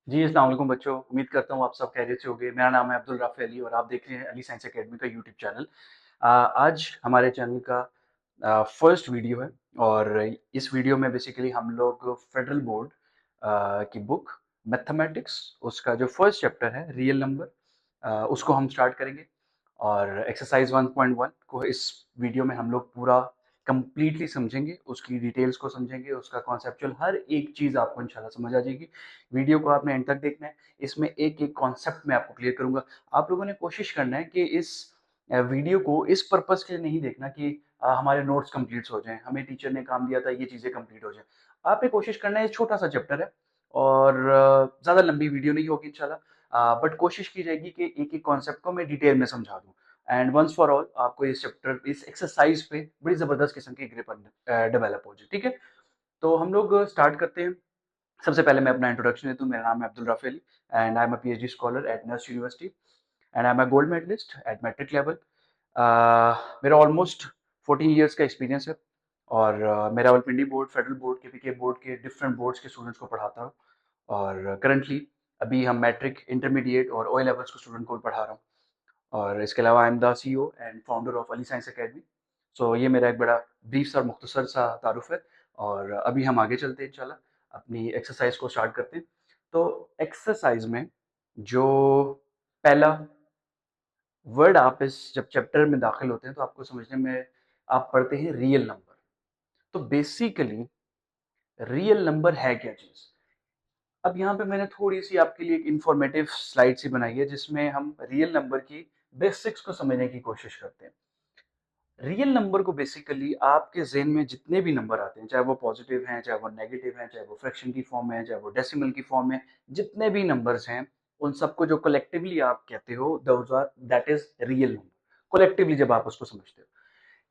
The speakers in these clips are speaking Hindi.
जी, अस्सलाम वालेकुम बच्चों। उम्मीद करता हूँ आप सब खैरियत से होंगे। मेरा नाम है अब्दुल राफ़ी अली और आप देख रहे हैं अली साइंस अकेडमी का यूट्यूब चैनल। आज हमारे चैनल का फर्स्ट वीडियो है और इस वीडियो में बेसिकली हम लोग फेडरल बोर्ड की बुक मैथमेटिक्स उसका जो फर्स्ट चैप्टर है रियल नंबर उसको हम स्टार्ट करेंगे और एक्सरसाइज 1.1 को इस वीडियो में हम लोग पूरा कंप्लीटली समझेंगे, उसकी डिटेल्स को समझेंगे, उसका कॉन्सेप्चुअल हर एक चीज़ आपको इंशाल्लाह समझ आ जाएगी। वीडियो को आपने एंड तक देखना है। इसमें एक-एक कॉन्सेप्ट मैं आपको क्लियर करूँगा। आप लोगों ने कोशिश करना है कि इस वीडियो को इस पर्पज़ के लिए नहीं देखना कि हमारे नोट्स कंप्लीट हो जाएँ, हमें टीचर ने काम दिया था ये चीज़ें कंप्लीट हो जाएँ। आपने कोशिश करना है ये छोटा-सा चैप्टर है और ज़्यादा लंबी वीडियो नहीं होगी इंशाल्लाह बट कोशिश की जाएगी कि एक-एक कॉन्सेप्ट को मैं डिटेल में समझा दूँ एंड वन्स फॉर ऑल आपको इस चैप्टर इस एक्सरसाइज़ पे बड़ी ज़बरदस्त किस्म की ग्रिप डेवलप हो जाए, ठीक है? तो हम लोग स्टार्ट करते हैं। सबसे पहले मैं अपना इंट्रोडक्शन देता हूँ। मेरा नाम है Abdul Rafi Ali and I am a PhD scholar at नर्स university and I am a gold medalist at matric level. मेरा ऑलमोस्ट 14 इयर्स का एक्सपीरियंस है और मैं Rawalpindi board, federal board, KPK board के डिफरेंट बोर्ड्स के स्टूडेंट्स को पढ़ाता हूँ और करंटली अभी हम मैट्रिक, इंटरमीडिएट और ओ लेवल्स के स्टूडेंट को भी पढ़ा रहा हूँ और इसके अलावा I am the CEO and founder of Ali science academy. So ये मेरा एक बड़ा ब्रीफ सा और मुख्तसर सा तारुफ है और अभी हम आगे चलते हैं इंशाल्लाह अपनी एक्सरसाइज को स्टार्ट करते हैं। तो एक्सरसाइज में जो पहला वर्ड आप इस जब चैप्टर में दाखिल होते हैं तो आपको समझने में आप पढ़ते हैं रियल नंबर। तो बेसिकली रियल नंबर है क्या चीज़? अब यहाँ पे मैंने थोड़ी-सी आपके लिए एक इन्फॉर्मेटिव स्लाइड सी बनाई है जिसमें हम रियल नंबर की बेसिक्स को समझने की कोशिश करते हैं। रियल नंबर को बेसिकली आपके ज़हन में जितने भी नंबर आते हैं, चाहे वो पॉज़िटिव हैं, चाहे वो नेगेटिव हैं, चाहे वो फ्रैक्शन की फ़ॉर्म में है, चाहे वो डेसिमल की फ़ॉर्म में, जितने भी नंबर्स हैं, उन सबको जो कलेक्टिवली आप कहते हो those are that is real number. Collectively जब आप उसको समझते हो।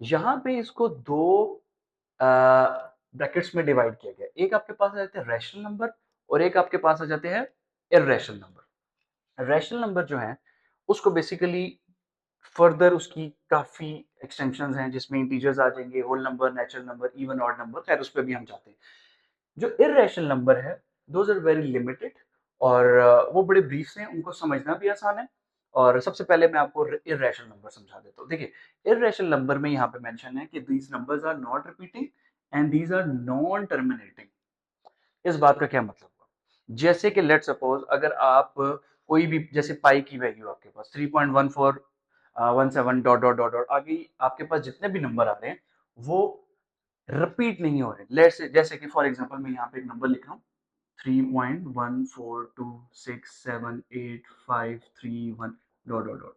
यहाँ पे इसको 2 अ, ब्रैकेट्स में डिवाइड किया गया है। एक आपके पास आ जाते हैं रैशनल नंबर और एक आपके पास आ जाते हैं इर्रेशनल नंबर। रैशनल नंबर जो है उसको बेसिकली फर्दर उसकी काफ़ी एक्सटेंशंस हैं जिसमें इंटीजर्स आ जाएँगे, whole number, natural number, even odd number, खैर उस पे भी हम जाते हैं। जो इर्रेशनल नंबर है, दोज़ आर वेरी लिमिटेड और वो बड़े ब्रीफ हैं, उनको समझना भी आसान है और सबसे पहले मैं आपको इर्रेशनल नंबर समझा देता हूँ। देखिए, इर्रेशनल नंबर में यहाँ पे मेंशन है कि these numbers are not repeating and these are non terminating. इस बात का क्या मतलब हुआ? जैसे कि लेट्स सपोज अगर आप कोई भी जैसे पाई की वैल्यू आपके पास 3.14 17 डॉट आगे आपके पास जितने भी नंबर आ रहे हैं वो रिपीट नहीं हो रहे। लेट्स से जैसे कि फॉर एग्जांपल मैं यहाँ पे एक नंबर लिख रहा हूँ 3.14267853 1 डॉट।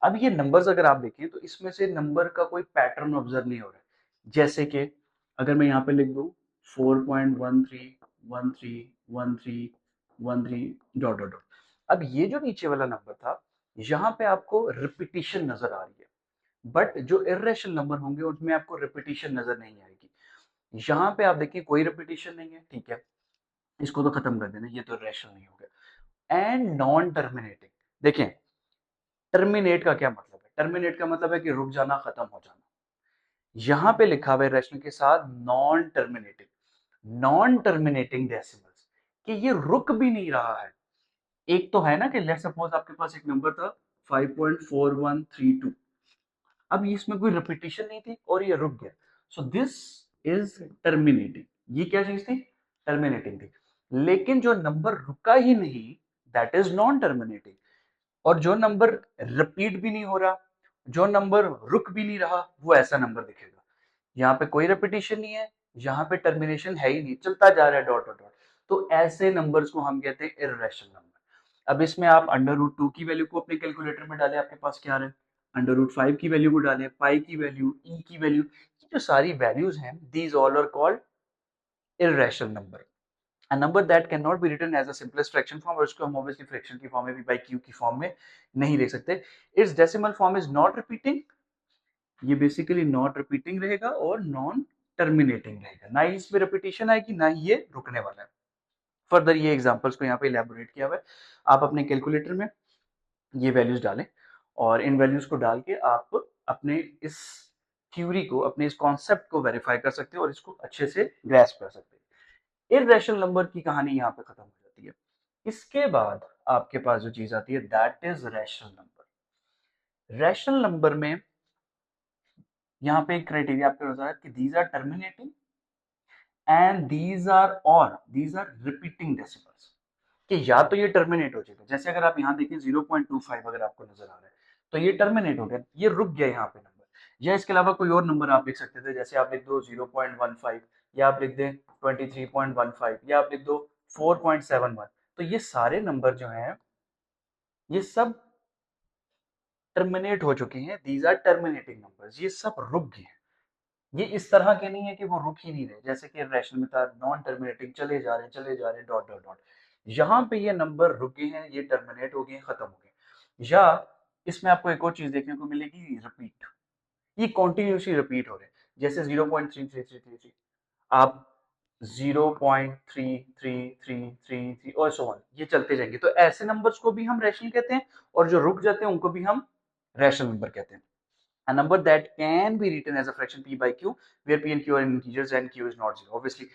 अब ये नंबर्स अगर आप देखें तो इसमें से नंबर का कोई पैटर्न ऑब्जर्व नहीं हो रहा है। जैसे कि अगर मैं यहाँ पे लिख दूँ 4.13131313 डॉट। अब ये जो नीचे वाला नंबर था यहाँ पे आपको रिपीटिशन नजर आ रही है बट जो इर्रेशनल नंबर होंगे उनमें आपको रिपीटिशन नजर नहीं आएगी। यहाँ पे आप देखिए कोई रिपीटिशन नहीं है, ठीक है, इसको तो खत्म कर देना, ये तो रैशनल नहीं हो गया। एंड नॉन टर्मिनेटिंग, देखें टर्मिनेट का क्या मतलब है? टर्मिनेट का मतलब है कि रुक जाना, खत्म हो जाना। यहाँ पे लिखा हुआ है रैशनल के साथ non terminating. Non terminating decimals कि ये रुक भी नहीं रहा है। एक तो है ना कि लेट्स सपोज आपके पास एक नंबर था 5.4132, अब इसमें कोई रिपीटिशन नहीं थी और ये रुक गया, सो दिस इज टर्मिनेटिंग। ये क्या चीज थी? टर्मिनेटिंग थी। लेकिन जो नंबर रुका ही नहीं दैट इज नॉन टर्मिनेटिंग। और जो नंबर रिपीट भी नहीं हो रहा, जो नंबर रुक भी नहीं रहा, वो ऐसा नंबर दिखेगा। यहाँ पे कोई रेपिटेशन नहीं है, यहाँ पे टर्मिनेशन है ही नहीं, चलता जा रहा है डॉट डॉट डॉट। तो ऐसे नंबर्स को हम कहते हैं इर्रेशनल नंबर। अब इसमें आप अंडर रूट 2 की वैल्यू को अपने कैलकुलेटर में डालें, आपके पास क्या आ रहा है? अंडर रूट 5 की वैल्यू को डालें, पाई की वैल्यू, ई की वैल्यू, ये जो सारी वैल्यूज हैं these all are called irrational number. A number that cannot be written as a simplest fraction form, और इसको हम obviously fraction की फॉर्म में भी by q की फॉर्म में नहीं लिख सकते। Its decimal form is not repeating, ये बेसिकली नॉट रिपीटिंग रहेगा और नॉन टर्मिनेटिंग रहेगा। ना ही इसमें रिपीटिशन आएगी ना ही ये रुकने वाला है। फर्दर ये एग्जांपल्स को यहाँ पे इलेबोरेट किया हुआ है। आप अपने कैलकुलेटर में ये वैल्यूज डालें और इन वैल्यूज को डाल के आप अपने इस थ्योरी को, अपने इस कॉन्सेप्ट को वेरीफाई कर सकते हो और इसको अच्छे से ग्रैस्प कर सकते हैं। इर्रेशनल नंबर की कहानी यहाँ पे खत्म हो जाती है। इसके बाद आपके पास जो चीज आती है that is rational number. Rational number में यहाँ पे एक क्राइटेरिया आपके होता है कि these are terminating and these are repeating decimals, कि या तो ये टर्मिनेट हो जाएगा, जैसे अगर आप यहाँ देखिए 0.25 अगर आपको नजर आ रहा है तो ये टर्मिनेट हो गया, ये रुक गया यहाँ पे नंबर। या इसके अलावा कोई और नंबर आप लिख सकते थे, जैसे आप लिख दो 0.15, या आप लिख दें 23.15, या आप लिख दो 4.71। तो ये सारे नंबर जो हैं ये सब टर्मिनेट हो चुके हैं, दीज आर टर्मिनेटिंग नंबर्स, ये सब रुक गए हैं। ये इस तरह के नहीं है कि वो रुक ही नहीं रहे, जैसे कि रैशनल में था नॉन टर्मिनेटिंग, चले जा रहे हैं चले जा रहे हैं डॉट डॉट डॉट। यहाँ पे ये नंबर रुक गए हैं, ये टर्मिनेट हो गए, खत्म हो गए। या इसमें आपको एक और चीज देखने को मिलेगी, रिपीट, ये कॉन्टिन्यूसली रिपीट हो रहे हैं, जैसे 0.3333 आप 0.3333 और सो ऑन, ये चलते जाएंगे। तो ऐसे नंबर्स को भी हम रैशनल कहते हैं, और जो रुक जाते हैं उनको भी हम रैशनल नंबर कहते हैं। A number that can be written as a fraction p by q, where p and q are integers and q is not zero, obviously।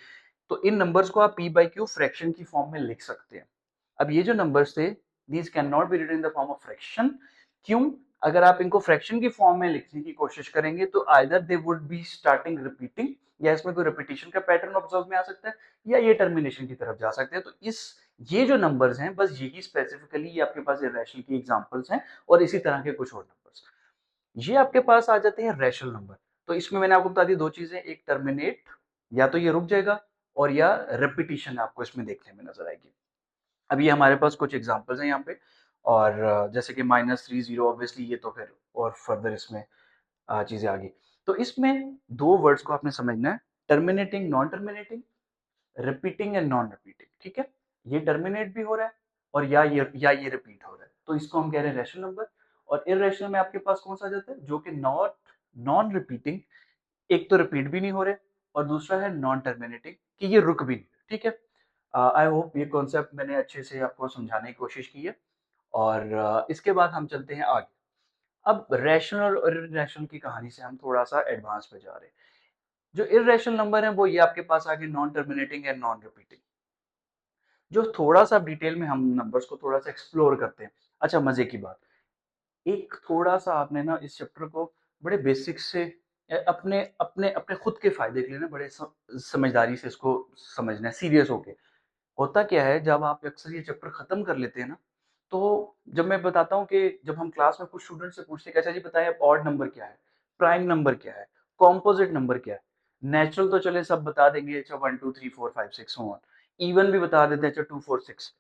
तो इन नंबर्स को आप p by q फ्रैक्शन की फॉर्म में लिख सकते हैं। अब ये जो नंबर्स थे, these cannot be written in the form of fraction। क्यों? अगर आप इनको फ्रैक्शन की फॉर्म में लिखने की कोशिश करेंगे तो either they would be starting repeating, या इसमें कोई रिपीटिशन का पैटर्न ऑब्जर्व में आ सकता है, या ये टर्मिनेशन की तरफ जा सकते हैं। तो ये जो नंबर्स हैं बस यही स्पेसिफिकली आपके पास इरेशनल की एग्जांपल्स हैं, और इसी तरह के कुछ और नंबर्स। ये आपके पास आ जाते हैं रैशनल नंबर। तो इसमें मैंने आपको बता दी दो चीजें, एक टर्मिनेट, या तो ये रुक जाएगा, और या रिपीटिशन आपको इसमें देखने में नजर आएगी। अब ये हमारे पास कुछ एग्जांपल्स हैं यहाँ पे, और जैसे कि -30, ऑब्वियसली ये तो फिर और फर्दर इसमें चीजें आ गई। तो इसमें दो वर्ड्स को आपने समझना है, terminating non terminating, repeating and non repeating. ठीक है, ये टर्मिनेट भी हो रहा है, और या ये रिपीट हो रहा है, तो इसको हम कह रहे हैं रैशनल नंबर। और इररेशनल में आपके पास कौन सा आ जाता है, जो कि नॉट नॉन रिपीटिंग, एक तो रिपीट भी नहीं हो रहे, और दूसरा है नॉन टर्मिनेटिंग, कि ये रुक भी नहीं रहे। ठीक है, आई होप ये कॉन्सेप्ट मैंने अच्छे से आपको समझाने की कोशिश की है। और इसके बाद हम चलते हैं आगे। अब रैशनल और इररेशनल की कहानी से हम थोड़ा सा एडवांस पे जा रहे हैं। जो इररेशनल नंबर है वो ये आपके पास आगे non terminating and non repeating. जो थोड़ा सा डिटेल में हम नंबर्स को थोड़ा सा एक्सप्लोर करते हैं। अच्छा, मजे की बात, एक थोड़ा सा आपने ना इस चैप्टर को बड़े बेसिक से अपने अपने अपने खुद के फायदे के लिए ना बड़े समझदारी से इसको समझना है, सीरियस होके। होता क्या है, जब आप अक्सर ये चैप्टर खत्म कर लेते हैं ना, तो जब मैं बताता हूँ कि जब हम क्लास में कुछ स्टूडेंट से पूछते हैं, अच्छा जी बताइए आप ऑड नंबर क्या है, प्राइम नंबर क्या है, कॉम्पोजिट नंबर क्या है। नेचुरल तो चले सब बता देंगे, अच्छा 1 2 3 4 5 6 so on, इवन भी बता देते हैं, अच्छा 2 4 6।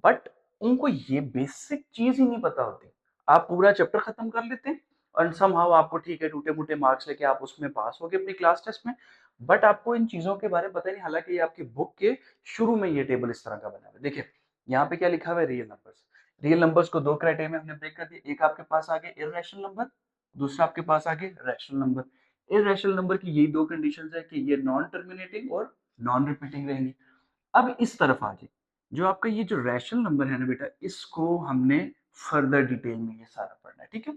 बट उनको ये बेसिक चीज ही नहीं पता होती। आप पूरा चैप्टर खत्म कर लेते हैं, और समहाउ आपको ठीक है टूटे मुटे मार्क्स लेके आप उसमें पास हो गए अपनी क्लास टेस्ट में, बट आपको इन चीजों के बारे में पता नहीं। हालांकि ये आपकी बुक के शुरू में ये टेबल इस तरह का बना हुआ है, देखिए यहाँ पे क्या लिखा हुआ है, रियल नंबर्स। रियल नंबर्स को दो क्राइटेरिया में हमने ब्रेक कर दिया, एक आपके पास आ गए इररेशनल नंबर, दूसरा आपके पास आ गए रैशनल नंबर। इररेशनल नंबर की यही दो कंडीशंस है कि ये नॉन टर्मिनेटिंग और नॉन रिपीटिंग रहेंगी। अब इस तरफ आ जाए, जो आपका ये जो रैशनल नंबर है ना बेटा, इसको हमने फर्दर डिटेल में ये सारा पढ़ना है। ठीक है,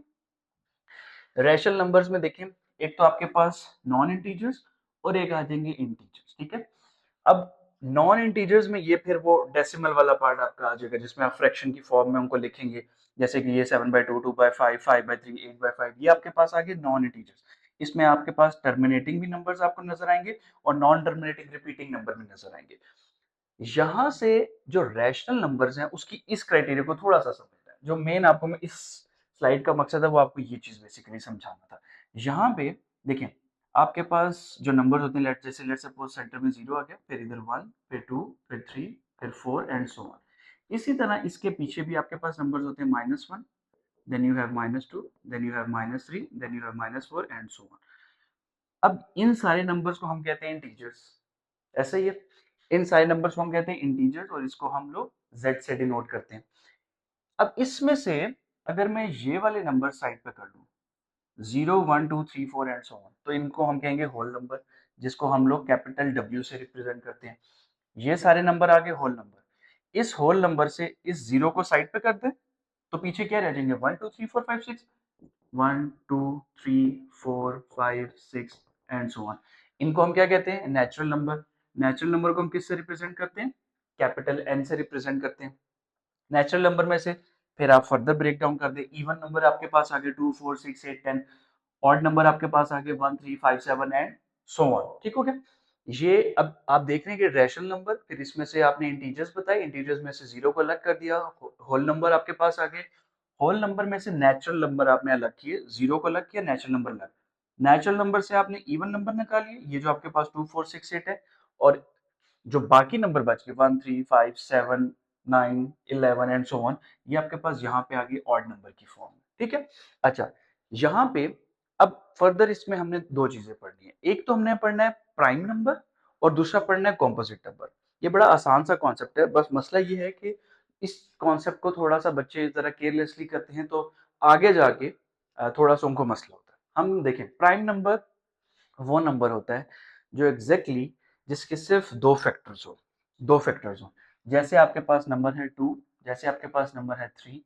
रैशनल नंबर्स में देखें, एक तो आपके पास नॉन इंटीजर्स और एक आ जाएंगे इंटीजर्स। ठीक है, अब नॉन इंटीजर्स में ये फिर वो डेसिमल वाला पार्ट आपका आ जाएगा, जिसमें आप फ्रैक्शन की फॉर्म में उनको लिखेंगे, जैसे कि ये 7/2, 2/5, 5/3, 8/5, ये आपके पास आ गए नॉन इंटीजर्स। इसमें आपके पास टर्मिनेटिंग भी नंबर्स आपको नजर आएंगे, और नॉन टर्मिनेटिंग रिपीटिंग नंबर भी नजर आएंगे। यहां से जो रैशनल नंबर्स हैं उसकी इस क्राइटेरिया को थोड़ा सा समझना है। जो मेन आपको मैं इस स्लाइड का मकसद है वो आपको ये चीज बेसिकली समझाना था। यहाँ पे देखें, आपके पास जो नंबर होते हैं, लेट सपोज सेंटर में 0 आ गया, फिर इधर 1, फिर 2, फिर 3, फिर 4 एंड सो ऑन। इसी तरह इसके पीछे भी आपके पास नंबर्स होते हैं -1, then you have -2, then you have -3, then you have -4 and so on. अब इन सारे नंबर्स को हम कहते हैं इंटीजर्स, ऐसा ही है। इन सारे नंबर्स को हम कहते हैं इंटीजर्स, और इसको हम लोग z से डिनोट करते हैं। अब इसमें से अगर मैं ये वाले नंबर साइड पे कर लूं, 0 1 2 3 4 एंड सो ऑन, तो इनको हम कहेंगे होल नंबर, जिसको हम लोग कैपिटल W से रिप्रेजेंट करते हैं। ये सारे नंबर आ गए होल नंबर। इस होल नंबर से इस जीरो को साइड पे कर दें, तो पीछे क्या रह जाएंगे, 1 2 3 4 5 6, 1 2 3 4 5 6 एंड सो ऑन। इनको हम क्या कहते हैं, नेचुरल नंबर। नेचुरल नंबर को हम किससे रिप्रेजेंट करते हैं, कैपिटल एन से रिप्रेजेंट करते हैं। नेचुरल नंबर में से फिर आप फर्दर ब्रेक डाउन कर दे, इवन नंबर आपके पास आगे 2 4 6 8 10, ऑड नंबर आपके पास आगे 1 3 5 7 एंड सो ऑन। ठीक हो गया। ये अब आप देख रहे हैं कि रैशनल नंबर, फिर इसमें से आपने इंटीजर्स बताए, इंटीजर्स में से जीरो को अलग कर दिया, होल नंबर आपके पास आगे, होल नंबर में से नेचुरल नंबर आपने अलग किए, जीरो को अलग किया, नेचुरल नंबर अलग, नेचुरल नंबर से आपने इवन नंबर निकालिए, ये जो आपके पास 2 4 6 8 है, और जो बाकी नंबर बच गए 1 3 5 7 9 11 एंड सो ऑन, ये आपके पास यहाँ पे आ गई ऑड नंबर की फॉर्म में। ठीक है। अच्छा, यहाँ पे अब फर्दर इसमें हमने दो चीजें पढ़नी है, एक तो हमने पढ़ना है प्राइम नंबर और दूसरा पढ़ना है कॉम्पोजिट नंबर। ये बड़ा आसान सा कॉन्सेप्ट है, बस मसला ये है कि इस कॉन्सेप्ट को थोड़ा सा बच्चे जरा केयरलेसली करते हैं, तो आगे जाके थोड़ा सा उनको मसला होता है। हम देखें, प्राइम नंबर वो नंबर होता है जो एग्जैक्टली जिसके सिर्फ दो फैक्टर्स हो। जैसे आपके पास नंबर है 2, जैसे आपके पास नंबर है 3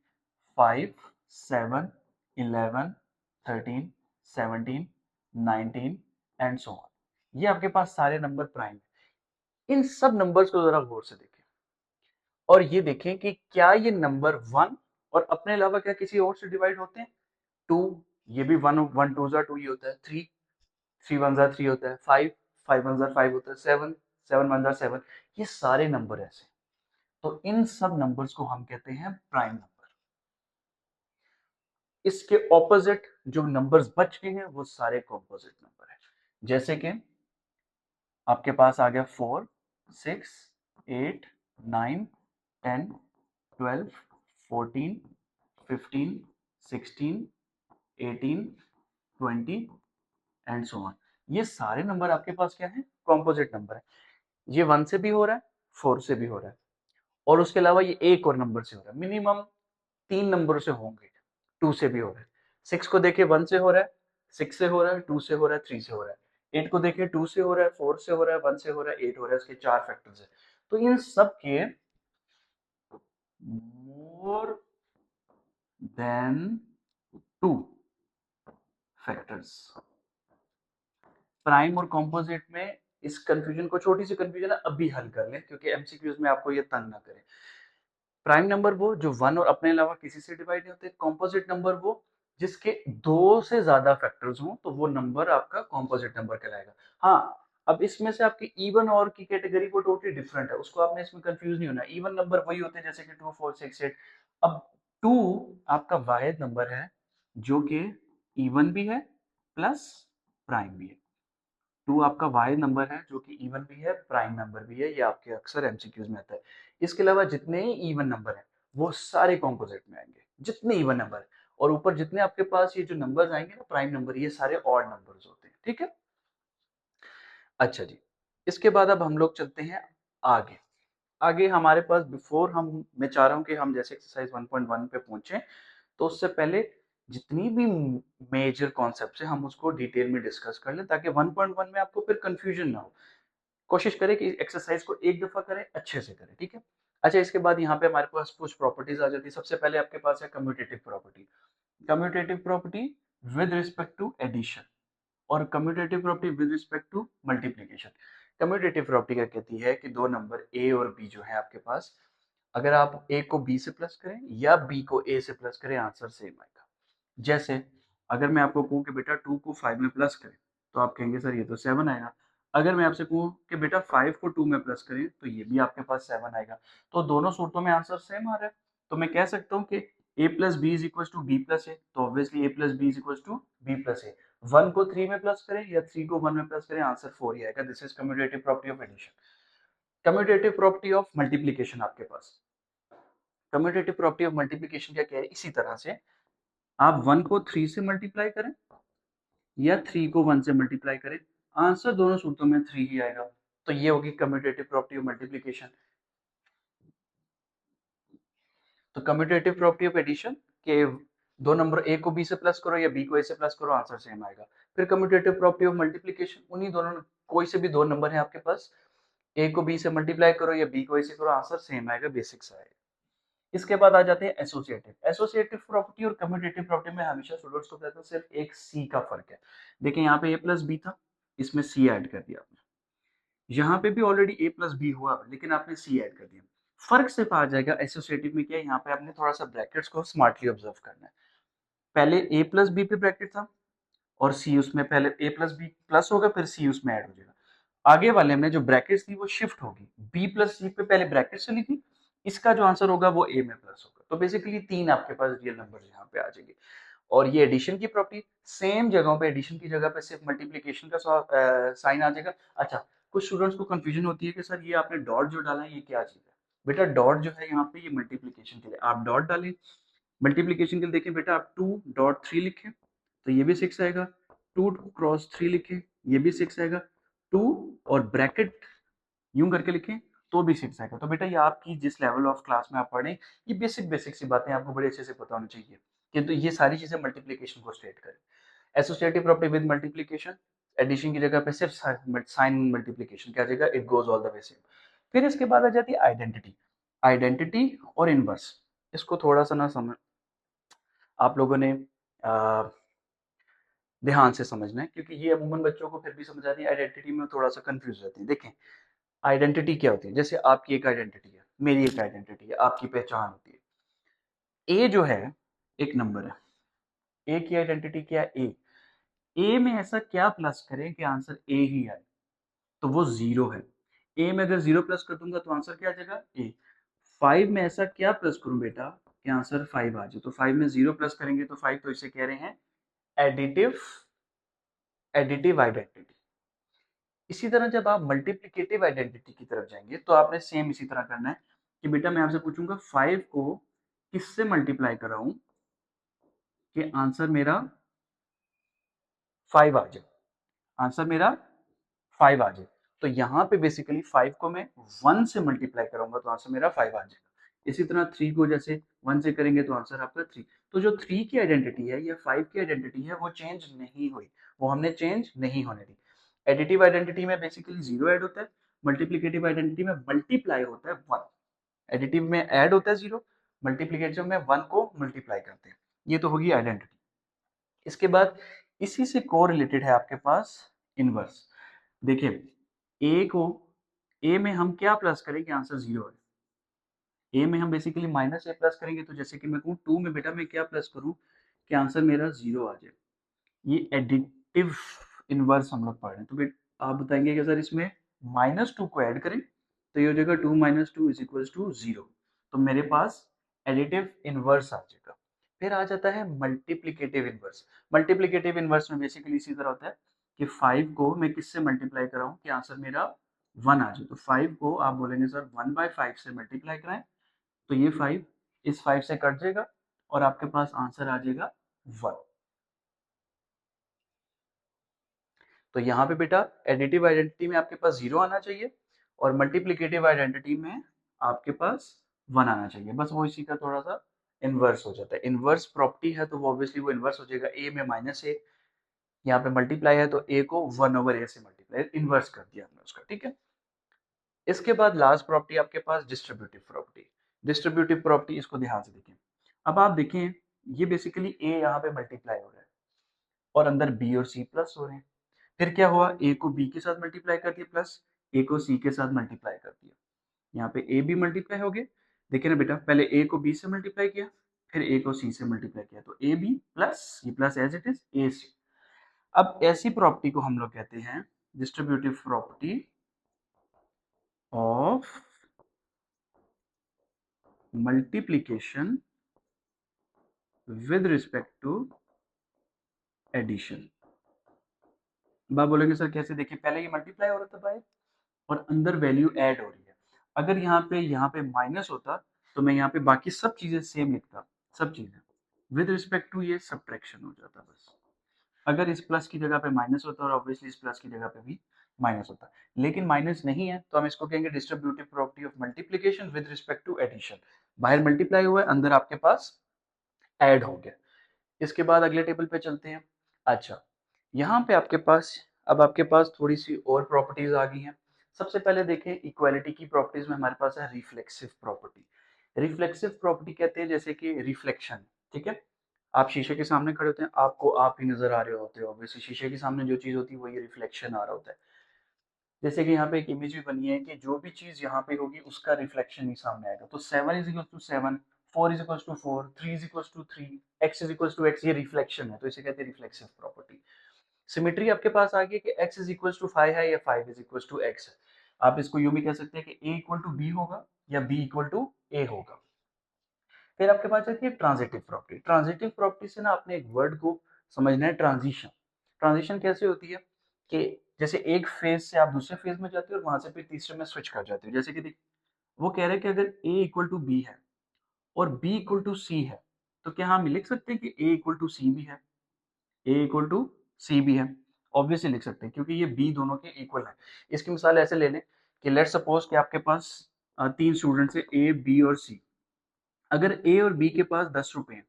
5 7 11 13 17 19 एंड सो ऑन। ये आपके पास सारे नंबर प्राइम है। इन सब नंबर्स को जरा गौर से देखें और ये देखें कि क्या ये नंबर 1 और अपने अलावा क्या किसी और से डिवाइड होते हैं। 2, ये भी 1 1 2 2 ही होता है। 3 3 1 3 होता है। 5 5 1 5 होता है। 7 7 1 7, ये सारे नंबर ऐसे। तो इन सब नंबर्स को हम कहते हैं प्राइम नंबर। इसके ऑपोजिट जो नंबर्स बच गए हैं वो सारे कॉम्पोजिट नंबर है। जैसे कि आपके पास आ गया 4 6 8 9 10 12 14 15 16 18 20 एंड सो ऑन। ये सारे नंबर आपके पास क्या है, कॉम्पोजिट नंबर है। ये 1 से भी हो रहा है, 4 से भी हो रहा है, और उसके अलावा ये एक और नंबर से हो रहा है। मिनिमम 3 नंबर से होंगे। 2 से भी हो रहा है। 6 को देखे 1 से हो रहा है, 6 से हो रहा है, 2 से हो रहा है, 3 से हो रहा है। 8 को देखे 2 से हो रहा है, 4 से हो रहा है, 1 से हो रहा है, 8 हो रहा है। इसके 4 फैक्टर्स है। तो इन सब के मोर देन 2 फैक्टर्स। प्राइम और कंपोजिट में इस कंफ्यूजन को, छोटी सी कंफ्यूजन है, अभी हल कर लें क्योंकि एमसीक्यूज में आपको ये तंग ना करे। प्राइम नंबर वो जो 1 और अपने अलावा किसी से डिवाइड नहीं होते। कंपोजिट नंबर वो जिसके 2 से ज्यादा फैक्टर्स हों, तो वो नंबर आपका कंपोजिट नंबर कहलाएगा। हाँ, अब इसमें से आपकी इवन और की कैटेगरी को टोटली डिफरेंट है, उसको आपने इसमें कंफ्यूज नहीं होना। इवन नंबर वही होते हैं जैसे कि 2 4 6 8। अब 2 आपका वाहिद नंबर है जो कि इवन भी है प्लस प्राइम भी है। 2 आपका वाहिद नंबर है जो कि इवन भी है, प्राइम नंबर भी है। ये आपके अक्सर एमसीक्यूज में आता है। इसके अलावा जितने ही इवन नंबर हैं वो सारे कॉम्पोजिट में आएंगे, जितने इवन नंबर है। और ऊपर जितने आपके पास ये जो नंबर्स आएंगे ना प्राइम नंबर, ये सारे ऑड नंबर्स होते हैं। ठीक है। अच्छा जी, इसके बाद अब हम लोग चलते हैं आगे। आगे हमारे पास बिफोर हम, मैं चाह रहा हूं कि हम जैसे एक्सरसाइज 1.1 पे पहुंचे, तो उससे पहले जितनी भी मेजर कॉन्सेप्ट है हम उसको डिटेल में डिस्कस कर लें, ताकि 1.1 में आपको फिर कंफ्यूजन ना हो। कोशिश करें कि एक्सरसाइज को एक दफा करें, अच्छे से करें। ठीक है। अच्छा, इसके बाद यहाँ पे हमारे पास कुछ प्रॉपर्टीज आ जाती है। सबसे पहले आपके पास है commutative property. Commutative property with respect to addition और commutative property with respect to multiplication. Commutative property क्या कहती है कि दो नंबर ए और बी जो है आपके पास, अगर आप ए को बी से प्लस करें या बी को ए से प्लस करें, आंसर सेम आएगा। जैसे अगर मैं आपको कहूँ कि बेटा 2 को 5 में प्लस करें, तो आप कहेंगे सर ये तो 7 आएगा। अगर मैं आपसे कहूँ कि बेटा 5 को 2 में प्लस करें, तो ये भी आपके पास 7 आएगा। तो दोनों सूरतों में आंसर सेम आ रहा है। तो मैं कह सकता हूँ कि a plus b is equal to b plus a, तो obviously a plus b is equal to b plus a. 1 को 3 में प्लस करें या 3 को 1 में प्लस करें, आंसर 4 ही आएगा। This is commutative property of addition. Commutative property of multiplication आपके पास, कम्यूटेटिव प्रॉपर्टी ऑफ मल्टीप्लीकेशन क्या कह रहे हैं, इसी तरह से आप 1 को 3 से मल्टीप्लाई करें या 3 को 1 से मल्टीप्लाई करें, आंसर दोनों सूत्रों में 3 ही आएगा। तो ये होगी कम्यूटेटिव प्रॉपर्टी ऑफ मल्टीप्लीकेशन। तो कम्यूटेटिव प्रॉपर्टी ऑफ एडिशन के दो नंबर ए को बी से प्लस करो या बी को ए से प्लस करो, आंसर सेम आएगा। फिर कम्यूटेटिव प्रॉपर्टी ऑफ मल्टीप्लीकेशन, उन्हीं दोनों, कोई से भी दो नंबर है आपके पास, ए को बी से मल्टीप्लाई करो या बी को ए से करो, आंसर सेम आएगा, बेसिक्स आएगा। इसके बाद आ जाते हैं एसोसिएटिव। एसोसिएटिव प्रॉपर्टी और कम्यूटेटिव प्रॉपर्टी में हमेशा स्टूडेंट्स को कहते हैं सिर्फ एक सी का फर्क है। देखिए यहाँ पे ए प्लस बी था, इसमें सी ऐड कर दिया आपने। यहाँ पे भी ऑलरेडी a प्लस बी हुआ, लेकिन आपने c ऐड कर दिया। फर्क सिर्फ आ जाएगा एसोसिएटिव में क्या है, यहाँ पे आपने थोड़ा सा ब्रैकेट्स को स्मार्टली ऑब्जर्व करना है। पहले a प्लस बी पे ब्रैकेट था और c उसमें पहले a प्लस बी प्लस होगा, फिर c उसमें ऐड हो जाएगा। आगे वाले में जो ब्रैकेट्स थी वो शिफ्ट होगी, b प्लस c पे पहले ब्रैकेट चली थी, इसका जो आंसर होगा वो a में प्लस होगा। तो बेसिकली 3 आपके पास रियल नंबर यहाँ पे आ जाएंगे। और ये एडिशन की प्रॉपर्टी, सेम जगहों पे एडिशन की जगह पे सिर्फ मल्टीप्लिकेशन का साइन आ जाएगा। अच्छा, कुछ स्टूडेंट्स को कंफ्यूजन होती है कि सर ये आपने डॉट जो डाला है ये क्या चीज है। बेटा डॉट जो है यहाँ पे ये मल्टीप्लिकेशन के लिए आप डॉट डालें, मल्टीप्लिकेशन के लिए देखें बेटा आप 2.3 लिखें तो ये भी 6 आएगा, 2 क्रॉस 3 लिखें ये भी 6 आएगा, 2 और ब्रैकेट यूं करके लिखें तो भी 6 आएगा। तो बेटा ये आपकी जिस लेवल ऑफ क्लास में आप पढ़ें, ये बेसिक बेसिक सी बातें आपको बड़े अच्छे से पता होनी चाहिए कि तो ये सारी चीजें मल्टीप्लिकेशन को स्टेट करें। Associative property with multiplication, addition की जगह पे सिर्फ साइन मल्टीप्लिकेशन क्या जाएगा, it goes all the way same. फिर इसके बाद आ जाती है आइडेंटिटी। आइडेंटिटी और इनवर्स, इसको थोड़ा सा ना समझ आप लोगों ने ध्यान से समझना है, क्योंकि ये अमूमन बच्चों को फिर भी समझ आती है, आइडेंटिटी में थोड़ा सा कंफ्यूज रहते हैं। देखें आइडेंटिटी क्या होती है, जैसे आपकी एक आइडेंटिटी है, मेरी एक आइडेंटिटी है, आपकी पहचान होती है। ए जो है एक नंबर है, ए की आइडेंटिटी क्या है, ए में ऐसा क्या प्लस करें कि आंसर ए ही आए, तो वो जीरो है। ए में अगर जीरो प्लस कर दूंगा तो आंसर क्या आ जाएगा, ए। 5 में ऐसा क्या प्लस करूं बेटा कि आंसर 5 आ जाए, तो 5 में जीरो प्लस करेंगे तो 5, तो इसे कह रहे हैं एडिटिव, एडिटिव आइडेंटिटी। इसी तरह जब आप मल्टीप्लिकेटिव आइडेंटिटी की तरफ जाएंगे तो आपने सेम इसी तरह करना है कि बेटा मैं आपसे पूछूंगा 5 को किससे मल्टीप्लाई कर रहा हूं कि आंसर मेरा 5 आ जाए, आंसर मेरा 5 आ जाए। तो यहाँ पे बेसिकली 5 को मैं 1 से मल्टीप्लाई करूंगा तो आंसर मेरा 5 आ जाएगा। इसी तरह 3 को जैसे 1 से करेंगे तो आंसर आपका 3। तो जो 3 की आइडेंटिटी है या 5 की आइडेंटिटी है वो चेंज नहीं हुई, वो हमने चेंज नहीं होने दी। एडिटिव आइडेंटिटी में बेसिकली जीरो ऐड होता है, मल्टीप्लिकेटिव आइडेंटिटी में मल्टीप्लाई होता है 1। एडिटिव में ऐड होता है जीरो, मल्टीप्लिकेटिव में 1 को मल्टीप्लाई करते हैं। ये तो होगी आइडेंटिटी। इसके बाद इसी से को रिलेटेड है आपके पास इनवर्स। देखिए ए को, ए में हम क्या प्लस करें कि आंसर जीरो है, ए में हम बेसिकली माइनस ए प्लस करेंगे, तो जैसे कि मैं कहूँ 2 में बेटा मैं क्या प्लस करूँ कि आंसर मेरा जीरो आ जाए। ये एडिटिव इनवर्स हम लोग पढ़ रहे हैं। तो आप बताएंगे कि सर इसमें -2 को ऐड करें तो ये हो जाएगा 2 - 2 = 0। तो मेरे पास एडिटिव इनवर्स आ जाएगा। फिर आ जाता है मल्टीप्लिकेटिव इनवर्स। मल्टीप्लिकेटिव इनवर्स में बेसिकली इसी तरह होता है कि 5 को मैं किससे मल्टीप्लाई कर रहा हूँ कि आंसर मेरा 1 आ जाए। तो 5 को आप बोलेंगे सर 1/5 से मल्टीप्लाई कराएं तो ये 5 इस 5 से कट जाएगा और आपके पास आंसर आ जाएगा 1। तो यहाँ पे बेटा एडिटिव आइडेंटिटी में आपके पास जीरो आना चाहिए और मल्टीप्लिकेटिव आइडेंटिटी में आपके पास 1 आना चाहिए। बस वो इसी का थोड़ा सा इनवर्स हो जाता है। इनवर्स प्रॉपर्टी है तो वो ऑब्वियसली वो इनवर्स हो जाएगा। ए में -a, यहाँ पे मल्टीप्लाई है तो ए को 1/a से मल्टीप्लाई इनवर्स कर दिया हमने उसका, ठीक है। इसके बाद लास्ट प्रॉपर्टी आपके पास डिस्ट्रीब्यूटिव प्रॉपर्टी। डिस्ट्रीब्यूटिव प्रॉपर्टी इसको ध्यान से देखें। अब आप देखें ये बेसिकली ए यहाँ पे मल्टीप्लाई हो रहा है और अंदर बी और सी प्लस हो रहे हैं। फिर क्या हुआ, ए को बी के साथ मल्टीप्लाई कर दिया प्लस ए को सी के साथ मल्टीप्लाई कर दिया। यहाँ पे ए बी मल्टीप्लाई हो गए। देखिए ना बेटा पहले ए को बी से मल्टीप्लाई किया फिर ए को सी से मल्टीप्लाई किया तो ए बी प्लस ये plus as it is a c. अब ऐसी प्रॉपर्टी को हम लोग कहते हैं distributive property of multiplication with respect to addition. अब आप बोलेंगे सर कैसे, देखिए पहले ये मल्टीप्लाई हो रहा था बाय और अंदर वैल्यू ऐड हो रही है। अगर यहाँ पे माइनस होता तो मैं यहाँ पे बाकी सब चीजें सेम लिखता, सब चीजें विद रिस्पेक्ट टू ये सब्ट्रैक्शन हो जाता बस। अगर इस प्लस की जगह पे माइनस होता और ऑब्वियसली इस प्लस की जगह पे भी माइनस होता, लेकिन माइनस नहीं है तो हम इसको कहेंगे distributive property of multiplication with respect to addition. बाहर मल्टीप्लाई हुआ है अंदर आपके पास ऐड हो गया। इसके बाद अगले टेबल पे चलते हैं। अच्छा यहाँ पे आपके पास अब आपके पास थोड़ी सी और प्रॉपर्टीज आ गई हैं। सबसे पहले देखें इक्वालिटी की प्रॉपर्टीज में हमारे पास है रिफ्लेक्सिव प्रॉपर्टी। रिफ्लेक्सिव प्रॉपर्टी कहते हैं जैसे कि रिफ्लेक्शन, ठीक है। आप शीशे के सामने खड़े होते हैं, आपको आप ही नजर आ रहे होते हो, ऑब्वियसली शीशे के सामने जो चीज होती है वो ये रिफ्लेक्शन आ रहा होता है। जैसे कि यहाँ पे एक इमेज भी बनी है कि जो भी चीज यहाँ पे होगी उसका रिफ्लेक्शन ही सामने आएगा। तो 7 is equal to 7, 4 is equal to 4, 3 is equal to 3, x is equal to x, ये रिफ्लेक्शन है, तो इसे कहते हैं रिफ्लेक्सिव प्रॉपर्टी। सिमेट्री आपके पास आ गई कि x इज इक्वल टू 5 है या 5 इज इक्वल टू x है। आप इसको यूं भी कह सकते हैं कि a इक्वल टू b होगा या b इक्वल टू a होगा। फिर आपके पास आती है ट्रांजिटिव प्रॉपर्टी। ट्रांजिटिव प्रॉपर्टी से ना आपने एक वर्ड को समझना है, ट्रांजिशन। ट्रांजिशन कैसे होती है कि जैसे एक फेज से आप दूसरे फेज में जाते हो और वहां से फिर तीसरे में स्विच कर जाते हो। जैसे कि देख, वो कह रहे हैं कि अगर a इक्वल टू बी है और b इक्वल टू सी है, तो क्या हम लिख सकते हैं कि a इक्वल टू सी भी है, a इक्वल टू सी भी है? ऑब्वियसली लिख सकते हैं क्योंकि ये b दोनों के इक्वल है। इसकी मिसाल ऐसे ले लें कि लेट सपोज कि आपके पास तीन स्टूडेंट्स है, a b और c। अगर a और b के पास 10 रुपए हैं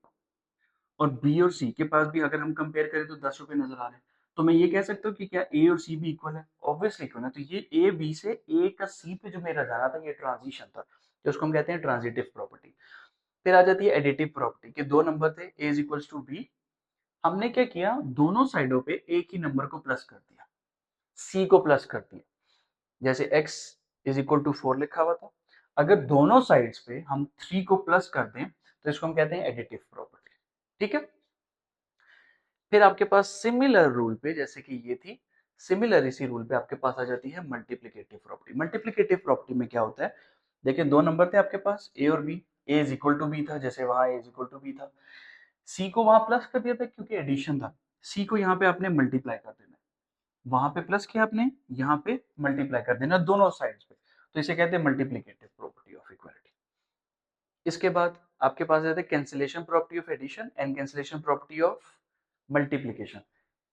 और बी और सी के पास भी अगर हम कंपेयर करें तो 10 रुपए नजर आ रहे हैं, तो मैं ये कह सकता हूँ कि क्या ए और सी भी इक्वल है? ऑब्वियसली इक्वल है। तो ये ए बी से ए का सी पे जो मेरा जाना था, ये ट्रांजिशन था, तो उसको हम कहते हैं ट्रांजिटिव प्रॉपर्टी। फिर आ जाती है एडिटिव प्रॉपर्टी कि दो नंबर थे, ए इज इक्वल टू बी। हमने क्या किया, दोनों साइडों पे एक ही नंबर को प्लस कर दिया, सी को प्लस कर दिया। जैसे x इज इक्वल टू 4 लिखा हुआ था, अगर दोनों साइड्स पे हम 3 को प्लस कर दें तो इसको हम कहते हैं एडिटिव प्रॉपर्टी। ठीक है। फिर आपके पास सिमिलर रूल पे, जैसे कि ये थी, सिमिलर इसी रूल पे आपके पास आ जाती है मल्टीप्लिकेटिव प्रॉपर्टी। मल्टीप्लिकेटिव प्रॉपर्टी में क्या होता है, देखिए दो नंबर थे आपके पास ए और B, A is equal to B था, जैसे वहां A is equal to B था, सी को वहां प्लस कर दिया था क्योंकि एडिशन था, सी को यहाँ पे आपने मल्टीप्लाई कर देना, वहां पे प्लस किया आपने, यहाँ पे मल्टीप्लाई कर देना दोनों साइड्स पे, तो इसे कहते हैं मल्टीप्लिकेटिव प्रॉपर्टी ऑफ इक्वालिटी। इसके बाद आपके पास रहता है cancellation property of addition and cancellation property of multiplication.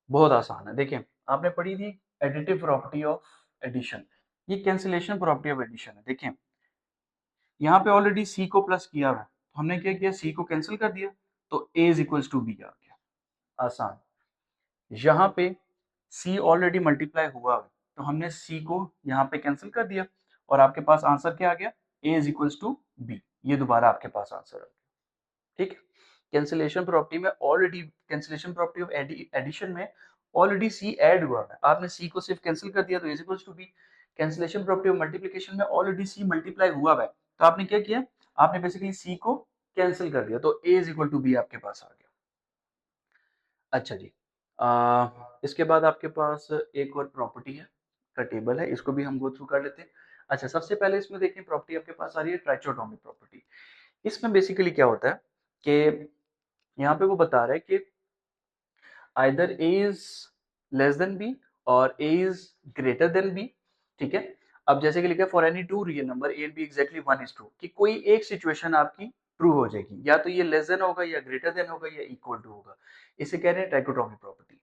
बहुत आसान है, देखिए आपने पढ़ी थी एडिटिव प्रॉपर्टी ऑफ एडिशन, ये कैंसिलेशन प्रॉपर्टी ऑफ एडिशन है। देखिए यहाँ पे ऑलरेडी सी को प्लस किया हुआ है, तो हमने क्या किया, सी को कैंसिल कर दिया, तो ए इज इक्वल टू बी आ गया, आसान। यहाँ पे सी ऑलरेडी मल्टीप्लाई हुआ है, तो हमने सी को यहाँ पे कैंसिल कर दिया और आपके पास आंसर क्या आ गया, A is equal to B, ये दोबारा आपके पास आंसर आ गया। ठीक है। कैंसिलेशन प्रॉपर्टी में already, cancellation property of addition में ऑलरेडी सी ऐड हुआ है, आपने सी को सिर्फ कैंसिल कर दिया तो is equals to B. Cancellation property of multiplication में ऑलरेडी सी मल्टीप्लाई हुआ है, तो आपने क्या किया, आपने बेसिकली सी को कैंसिल कर दिया, तो ए इज इक्वल टू बी आपके पास आ गया। अच्छा जी, इसके बाद आपके पास एक और प्रॉपर्टी है, का टेबल है, इसको भी हम गो थ्रू कर लेते हैं। अच्छा, सबसे पहले इसमें देखें प्रॉपर्टी आपके पास आ रही है ट्राइचोटॉमिक प्रॉपर्टी। इसमें बेसिकली क्या होता है कि यहाँ पे वो बता रहा है कि either A is less than B और A is greater than B. ठीक है। अब जैसे कि लिखा है for any two real number A and B exactly 1 is true, कि कोई एक सिचुएशन आपकी ट्रू हो जाएगी, या तो ये लेस देन होगा या ग्रेटर देन होगा या इक्वल टू होगा, इसे कह रहे हैं ट्राइकोटॉमी प्रॉपर्टी।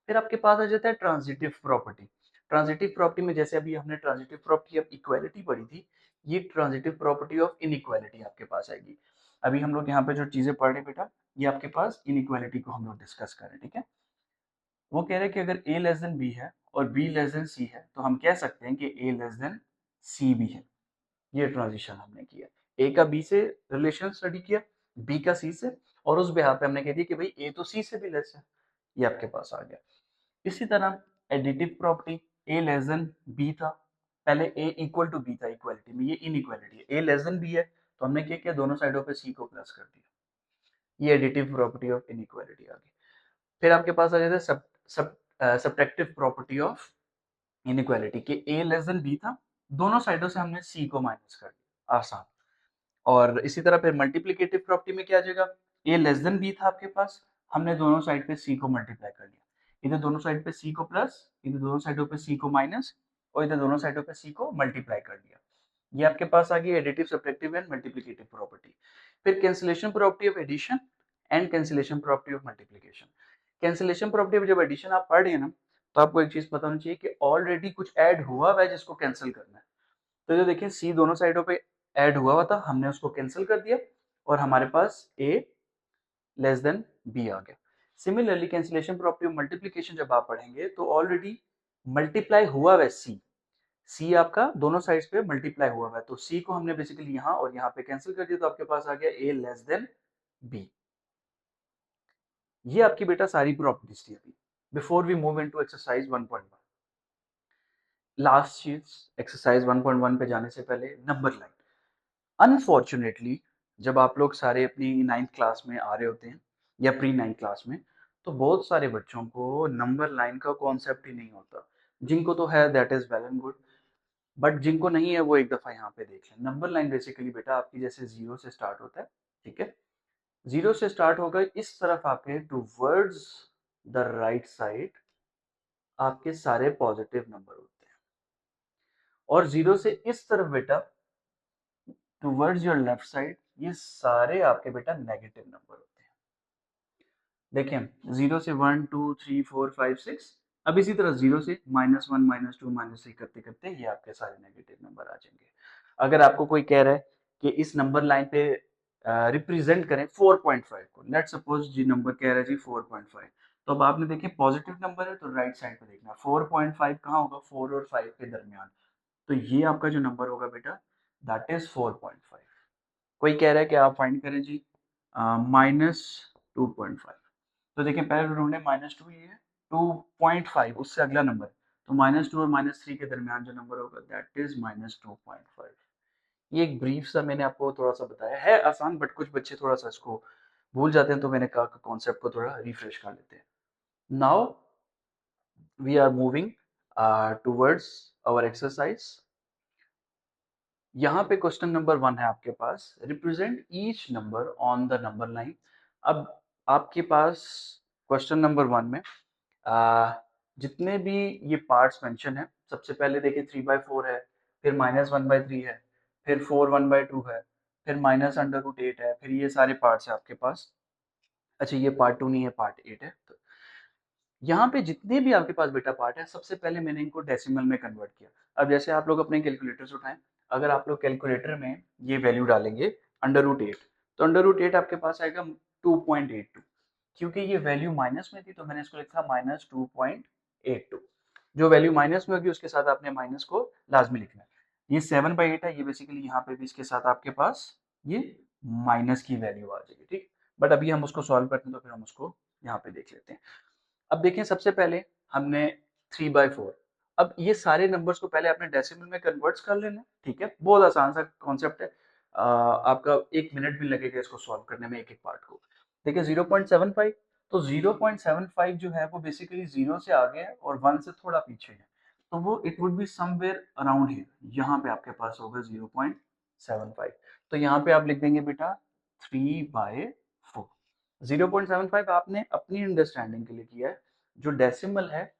फिर आपके पास आ जाता है ट्रांजिटिव प्रॉपर्टी। ट्रांजिटिव प्रॉपर्टी में जैसे अभी हमने ट्रांजिटिव प्रॉपर्टी ऑफ इक्वालिटी पढ़ी थी, ये ट्रांजिटिव प्रॉपर्टी ऑफ इनइक्वालिटी आपके पास आएगी। अभी हम लोग यहाँ पे जो चीजें पढ़ रहे हैं बेटा, ये आपके पास इनइक्वालिटी को हम लोग डिस्कस करें। ठीक है। वो कह रहे हैं कि अगर a लेस देन बी है और b लेस देन सी है, तो हम कह सकते हैं कि a लेस देन सी भी है। ये ट्रांजिशन हमने किया, a का b से रिलेशन स्टडी किया, b का c से, और उस बिहार पे हमने कह दिया कि भाई a तो c से भी लेस है, ये आपके पास आ गया। इसी तरह additive property, a less than b था, पहले a इक्वल टू b था इक्वालिटी में, ये इनइक्वालिटी है, a लेस देन b है, तो हमने क्या किया, दोनों साइडों पे c को प्लस कर दिया, ये एडिटिव प्रॉपर्टी ऑफ इनइक्वालिटी आ गई। फिर आपके पास आ जाता है सब्ट्रैक्टिव प्रॉपर्टी ऑफ इनइक्वालिटी, कि a लेस देन b था, दोनों साइडों से हमने c को माइनस कर दिया, आसान। और इसी तरह फिर मल्टीप्लिकेटिव प्रॉपर्टी में क्या आ जाएगा, a लेस देन b था आपके पास, हमने दोनों साइड पे c को मल्टीप्लाई कर लिया, इधर दोनों साइड पे c को प्लस, इधर दोनों साइडों पे c को माइनस, और इधर दोनों साइडों पे c को मल्टीप्लाई कर लिया। ये आपके पास आ गई additive, subtractive and multiplicative property. फिर cancellation property of addition and cancellation property of multiplication. Cancellation property of जब एडिशन आप पढ़ रहे हैं ना, तो आपको एक चीज पता होनी चाहिए कि ऑलरेडी कुछ ऐड हुआ हुआ है जिसको कैंसिल करना है। तो जो देखिए सी दोनों साइडों पे ऐड हुआ था, हमने उसको कैंसिल कर दिया और हमारे पास ए लेस देन बी आ गया। Similarly cancellation property of multiplication जब आप पढ़ेंगे तो ऑलरेडी मल्टीप्लाई हुआ है सी, सी आपका दोनों साइड्स पे मल्टीप्लाई हुआ है, तो सी को हमने बेसिकली यहाँ और यहाँ पे कैंसिल कर दिया, तो आपके पास आ गया ए लेस देन बी। ये आपकी बेटा सारी प्रॉपर्टीज थी अभी, before we move into exercise 1.1। Last चीज एक्सरसाइज 1.1 पे जाने से पहले नंबर लाइन। अनफॉर्चुनेटली जब आप लोग सारे अपनी 9th क्लास में आ रहे होते हैं या प्री 9th क्लास में, तो बहुत सारे बच्चों को नंबर लाइन का कॉन्सेप्ट ही नहीं होता। जिनको तो है that is well and good, but जिनको नहीं है वो एक दफा यहाँ पे देख लें। नंबर लाइन बेसिकली बेटा आपकी जैसे जीरो से स्टार्ट होता है, ठीक है। जीरो से स्टार्ट होगा, इस तरफ आपके टूवर्ड्स द राइट साइड आपके सारे पॉजिटिव नंबर होते हैं, और जीरो से इस तरफ बेटा टूवर्ड्स योर लेफ्ट साइड ये सारे आपके बेटा नेगेटिव नंबर होते हैं। देखिए जीरो से 1 2 3 4 5 6, अब इसी तरह जीरो से -1 -2 -3 करते करते ये आपके सारे नेगेटिव नंबर आ जाएंगे। अगर आपको कोई कह रहा है कि इस नंबर लाइन पे रिप्रेजेंट करें 4.5 को, लेट सपोज जी नंबर कह रहा है जी 4.5, तो अब आपने देखिए पॉजिटिव नंबर है तो राइट साइड पे देखना 4.5 कहाँ होगा, 4 और 5 के दरमियान। तो ये आपका जो नंबर होगा बेटा दैट इज 4.5। कोई कह रहा है कि आप फाइंड करें जी -2.5, तो देखिए पहले तो ढूंढे -2 ये है, 2.5 उससे अगला नंबर, तो -2 और -3 के दरमियान जो नंबर होगा दैट इज -2.5। ये एक ब्रीफ सा मैंने आपको थोड़ा सा बताया है, आसान, बट कुछ बच्चे थोड़ा सा इसको भूल जाते हैं, तो मैंने कहा कॉन्सेप्ट को थोड़ा रिफ्रेश कर लेते हैं। Now we are moving towards our exercise. यहाँ पे क्वेश्चन नंबर 1 है आपके पास, represent each number on the number line. अब आपके पास क्वेश्चन नंबर 1 में जितने भी ये पार्ट्स मेंशन है, सबसे पहले देखिए 3/4 है, फिर -1/3 है, फिर 4 1/2 है, फिर -√8 है, फिर ये सारे पार्ट्स है आपके पास। अच्छा ये पार्ट 2 नहीं है, पार्ट 8 है। तो यहाँ पे जितने भी आपके पास बेटा पार्ट है, सबसे पहले मैंने इनको डेसिमल में कन्वर्ट किया। अब जैसे आप लोग अपने कैलकुलेटर्स उठाएं, अगर आप लोग कैलकुलेटर में ये वैल्यू डालेंगे √8, तो √8 आपके पास आएगा 2.82। क्योंकि ये वैल्यू माइनस में थी तो मैंने इसको लिखा -2.82। जो वैल्यू माइनस में होगी उसके साथ आपने माइनस को लाजमी लिखना है। ये 7/8 है, ये बेसिकली यहाँ पे भी इसके साथ आपके पास ये माइनस की वैल्यू आ जाएगी, ठीक। बट अभी हम उसको सॉल्व करते हैं तो फिर हम उसको यहाँ पे देख लेते हैं। अब देखें सबसे पहले हमने 3/4, अब ये सारे नंबर्स को पहले आपने डेसिमल में कन्वर्ट कर लेना, ठीक है। बहुत आसान सा कॉन्सेप्ट है, आपका 1 मिनट भी लगेगा इसको सॉल्व करने में, एक एक पार्ट को। देखिए 0.75, तो 0.75 जो है वो बेसिकली जीरो से आगे है और 1 से थोड़ा पीछे है, तो वो it would be somewhere around here, यहाँ पे आपके पास होगा 0.75। तो यहाँ पे आप लिख देंगे बेटा 3/4। 0.75 आपने अपनी अंडरस्टैंडिंग के लिए किया है, जो डेसिमल है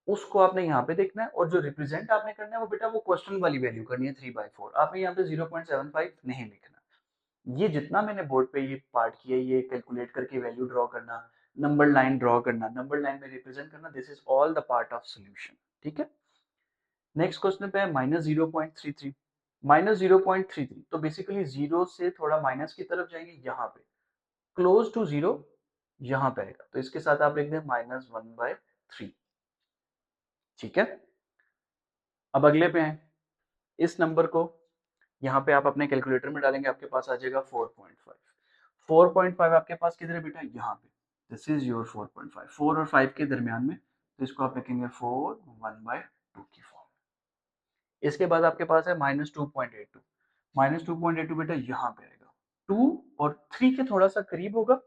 उसको आपने यहाँ पे देखना है, और जो रिप्रेजेंट आपने करना है वो बेटा वो क्वेश्चन वाली वैल्यू करनी है 3/4। आपने यहाँ पे 0.75 नहीं लिखना। ये जितना मैंने बोर्ड पे ये पार्ट किया, ये कैलकुलेट करके वैल्यू ड्रॉ करना, नंबर लाइन ड्रॉ करना, नंबर लाइन में रिप्रेजेंट करना, this is all the part of solution, ठीक है। नेक्स्ट क्वेश्चन पे है -0.33। -0.33 तो बेसिकली जीरो से थोड़ा माइनस की तरफ जाएंगे, यहाँ पे क्लोज टू जीरो यहाँ पे आएगा, तो इसके साथ आप लिख दें -1/3, ठीक है। अब अगले पे हैं, इस नंबर को यहाँ पे आप अपने कैलकुलेटर में डालेंगे, आपके पास आ जाएगा 4.5। 4.5 आपके पास किधर है बेटा, यहाँ पे, दिस इज योर 4.5, 4 और 5 के दरमियान में, तो इसको आप लिखेंगे 4 1/2 की फॉर्म। इसके बाद आपके पास है -2.82। -2.82 बेटा यहाँ पे आएगा, 2 और 3 के थोड़ा सा करीब होगा।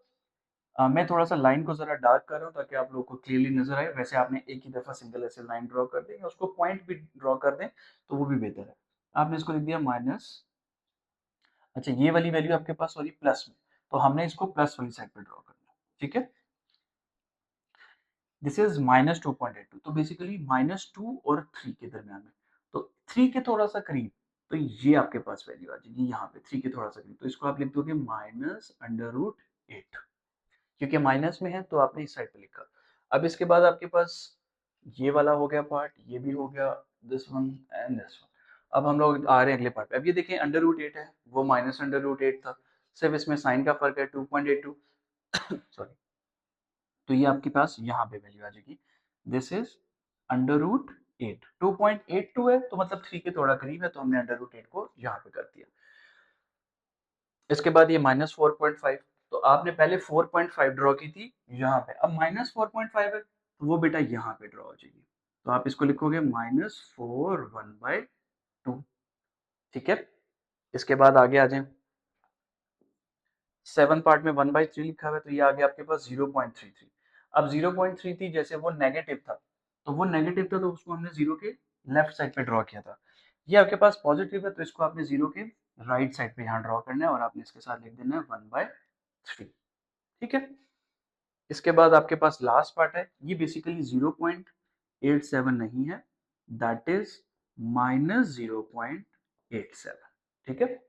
मैं थोड़ा सा लाइन को जरा डार्क कर रहा हूँ ताकि आप लोगों को क्लियरली नजर आए। वैसे आपने एक ही दफा सिंगल ऐसे लाइन ड्रॉ कर दें या उसको पॉइंट भी ड्रॉ कर दें तो वो भी बेहतर है। आपने इसको लिख दिया माइनस, अच्छा ये वाली वैल्यू आपके पास सॉरी प्लस में, तो हमने इसको प्लस वाली साइड पे ड्रॉ करना है, ठीक है। दिस इज -2.82, तो बेसिकली -2 और 3 के दरमियान में, तो 3 के थोड़ा सा करीब, तो ये आपके पास वैल्यू आ जाएगी यहाँ पे 3 के थोड़ा सा करीब, तो इसको आप लिख दोगे -√8, क्योंकि माइनस में है तो आपने इस साइड पे लिखा। अब इसके बाद आपके पास ये वाला हो गया पार्ट, ये भी हो गया, this one and this one. अब हम लोग आ रहे हैं अगले पार्ट पे। अब ये देखें √8 है, वो -√8 था, सिर्फ इसमें साइन का फर्क है 2.82 सॉरी, तो ये आपके पास यहाँ पे वैल्यू आ जाएगी, दिस इज √8। 2.82 है तो मतलब 3 के थोड़ा करीब है, तो हमने √8 को यहाँ पे कर दिया। इसके बाद ये -4.5, तो आपने पहले 4.5 ड्रॉ की थी यहाँ पे, अब -4.5 है तो वो बेटा यहाँ पे ड्रॉ हो जाएगी। तो आप इसको लिखोगे -4 1/2। ठीक है, इसके बाद आगे आ जाए। 7 पार्ट में 1/3 लिखा हुआ है, तो ये आ गया आपके पास 0.33। अब 0.33 जैसे वो नेगेटिव था, तो वो नेगेटिव था तो उसको हमने जीरो के लेफ्ट साइड पे ड्रॉ किया था। ये आपके पास पॉजिटिव है तो इसको आपने जीरो के राइट साइड पे यहाँ ड्रॉ करना है और आपने इसके साथ लिख देना है 1/3। ठीक है, इसके बाद आपके पास लास्ट पार्ट है, ये बेसिकली 0.87 नहीं है, दैट इज -0.87। ठीक है,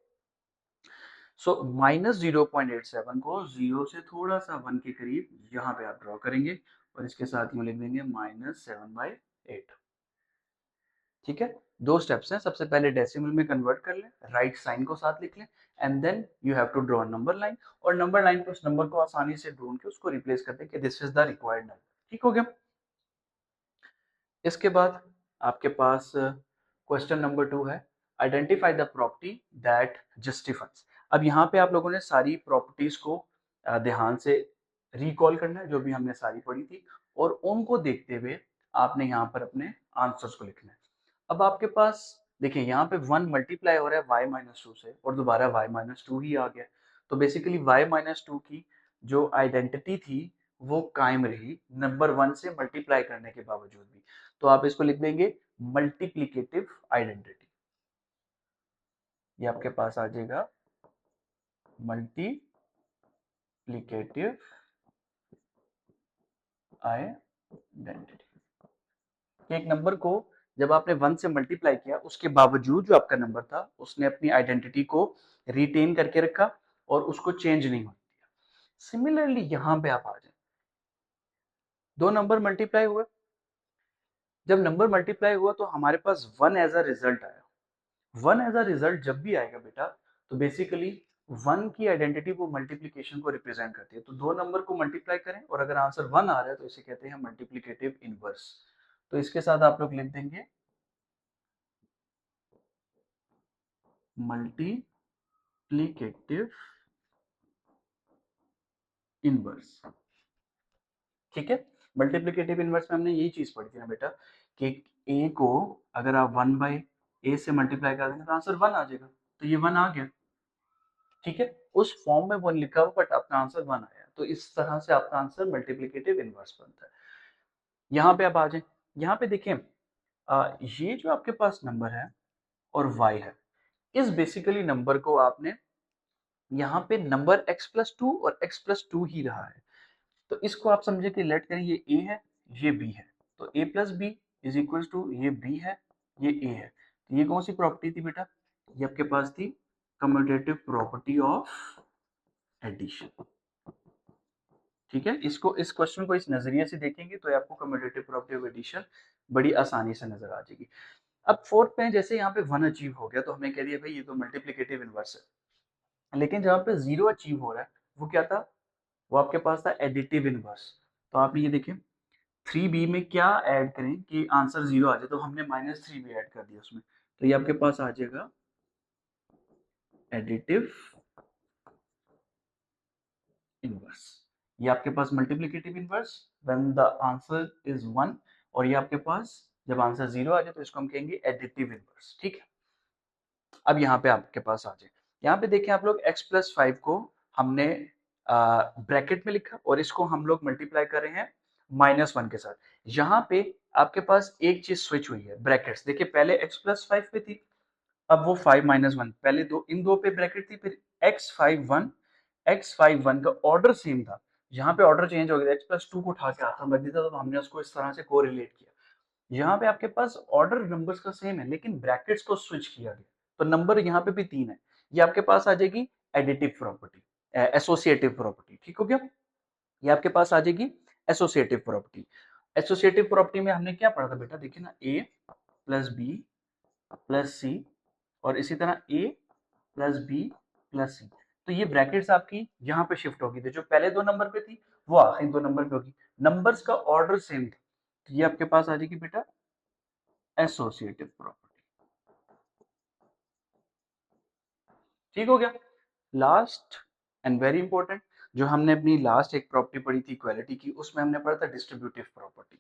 सो -0.87 को 0 से थोड़ा सा 1 के करीब यहाँ पे आप ड्रॉ करेंगे और इसके साथ यूँ लिख देंगे -7/8। ठीक है, दो स्टेप्स हैं, सबसे पहले डेसिमल में कन्वर्ट कर लें, राइट साइन को साथ लिख लें, and then you have to draw number line, और नंबर लाइन पे उस नंबर को आसानी से ढूंढ के उसको रिप्लेस कर दें कि this is the required number. ठीक हो गया। इसके बाद आपके पास क्वेश्चन नंबर 2 है, identify the property that justifies. अब यहाँ पे आप लोगों ने सारी प्रॉपर्टीज को ध्यान से रिकॉल करना है जो भी हमने सारी पढ़ी थी, और उनको देखते हुए आपने यहाँ पर अपने आंसर्स को लिखना है। अब आपके पास देखिए यहाँ पे 1 मल्टीप्लाई हो रहा है y-2 से और दोबारा y-2 ही आ गया, तो बेसिकली y-2 की जो आइडेंटिटी थी वो कायम रही नंबर 1 से मल्टीप्लाई करने के बावजूद भी। तो आप इसको लिख देंगे मल्टीप्लिकेटिव आइडेंटिटी। ये आपके पास आ जाएगा मल्टीप्लिकेटिव आइडेंटिटी। एक नंबर को जब आपने 1 से मल्टीप्लाई किया उसके बावजूद जो आपका नंबर था उसने अपनी आइडेंटिटी को रिटेन करके रखा और उसको चेंज नहीं होने दिया। सिमिलरली यहां पे आप आ जाए, दो नंबर मल्टीप्लाई हुए, जब नंबर मल्टीप्लाई हुआ तो हमारे पास 1 एज अ रिजल्ट आया। 1 एज अ रिजल्ट जब भी आएगा बेटा, तो बेसिकली 1 की आइडेंटिटी वो मल्टीप्लिकेशन को रिप्रेजेंट करती है। तो दो नंबर को मल्टीप्लाई करें और अगर आंसर 1 आ रहा है तो इसे कहते हैं मल्टीप्लिकेटिव इनवर्स। तो इसके साथ आप लोग लिख देंगे मल्टीप्लिकेटिव इनवर्स। ठीक है, मल्टीप्लिकेटिव इनवर्स में हमने यही चीज पढ़ी थी ना बेटा, कि ए को अगर आप 1/a से मल्टीप्लाई कर देंगे तो आंसर 1 आ जाएगा, तो ये 1 आ गया। ठीक है, उस फॉर्म में 1 लिखा हुआ बट आपका आंसर 1 आया, तो इस तरह से आपका आंसर मल्टीप्लिकेटिव इनवर्स बनता है। यहाँ पे आप आ जाए, यहाँ पे देखें ये जो आपके पास नंबर है और y है, इस बेसिकली नंबर को आपने यहाँ पे नंबर x+2 और x+2 ही रहा है, तो इसको आप समझे कि लेट करें ये a है ये b है, तो a+b इज इक्वल टू ये b है ये a है। तो ये कौन सी प्रॉपर्टी थी बेटा, ये आपके पास थी कम्यूटेटिव प्रॉपर्टी ऑफ एडिशन। ठीक है, इसको इस क्वेश्चन को इस नजरिए से देखेंगे तो आपको कम्यूटेटिव प्रॉपर्टी ऑफ एडिशन बड़ी आसानी से नजर आ जाएगी। अब फोर्थ पे जैसे यहाँ पे 1 अचीव हो गया तो हमने कह दिया भाई ये तो मल्टीप्लिकेटिव इनवर्स है, लेकिन जहाँ पे 0 अचीव हो रहा है वो क्या था, वो आपके पास था एडिटिव इनवर्स। तो आप ये देखिए 3b में क्या ऐड करें कि आंसर 0 आ जाए, तो हमने -3b ऐड कर दिया उसमें, तो ये आपके पास आ जाएगा एडिटिव इनवर्स। ये आपके पास multiplicative inverse when the answer is 1, और ये आपके पास जब आंसर 0 आ जाए तो इसको हम कहेंगे एडिटिव इनवर्स। ठीक है, अब यहाँ पे आपके पास आ जाए, यहाँ पे देखें आप लोग x+5 को हमने ब्रैकेट में लिखा और इसको हम लोग मल्टीप्लाई कर रहे हैं -1 के साथ। यहाँ पे आपके पास एक चीज स्विच हुई है, ब्रैकेट्स देखिए, पहले x+5 पे थी, अब वो 5-1, पहले दो इन दो पे ब्रैकेट थी, फिर x51 का ऑर्डर सेम था, यहाँ पे ऑर्डर चेंज हो गया, x+2 को उठा के आखिर में दिया तो हमने उसको इस तरह से कोरिलेट किया। यहाँ पे आपके पास ऑर्डर नंबर्स का सेम है लेकिन ब्रैकेट्स को स्विच किया गया, तो नंबर यहाँ पे भी 3 है, ये आपके पास आ जाएगी एडिटिव प्रॉपर्टी, एसोसिएटिव प्रॉपर्टी। ठीक हो गया, ये आपके पास आ जाएगी एसोसिएटिव प्रॉपर्टी। एसोसिएटिव प्रॉपर्टी में हमने क्या पढ़ा था बेटा, देखिए ना, a प्लस बी प्लस सी और इसी तरह a प्लस बी प्लस सी, तो ये ब्रैकेट्स आपकी यहाँ पे शिफ्ट होगी, तो जो पहले दो नंबर पे थी वो आखिरी दो नंबर पे होगी, नंबर्स का ऑर्डर सेम था, तो ये आपके पास आ जाएगी बेटा एसोसिएटिव प्रॉपर्टी। ठीक हो गया, लास्ट एंड वेरी इंपॉर्टेंट, जो हमने अपनी लास्ट एक प्रॉपर्टी पढ़ी थी इक्वालिटी की, उसमें हमने पढ़ा था डिस्ट्रीब्यूटिव प्रॉपर्टी।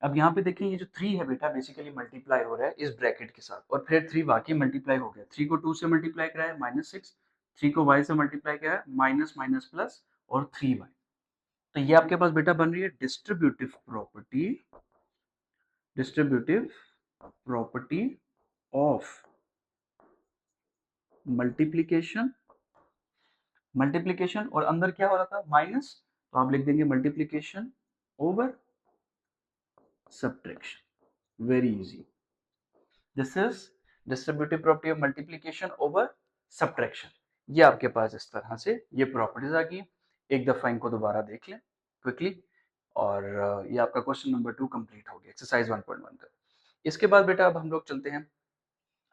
अब यहाँ पे देखिए ये जो 3 है बेटा बेसिकली मल्टीप्लाई हो रहा है इस ब्रैकेट के साथ, और फिर 3 वाकई मल्टीप्लाई हो गया। 3 को 2 से मल्टीप्लाई करा है -6, 3 को y से मल्टीप्लाई किया है माइनस माइनस प्लस और 3y। तो ये आपके पास बेटा बन रही है डिस्ट्रीब्यूटिव प्रॉपर्टी ऑफ मल्टीप्लीकेशन और अंदर क्या हो रहा था माइनस, तो आप लिख देंगे multiplication over subtraction. Very easy, this is distributive property of multiplication over subtraction. ये आपके पास इस तरह से ये प्रॉपर्टीज आ गई। एक दफा इनको दोबारा देख लें क्विकली, और ये आपका क्वेश्चन नंबर 2 कंप्लीट हो गया एक्सरसाइज 1.1 का। इसके बाद बेटा अब हम लोग चलते हैं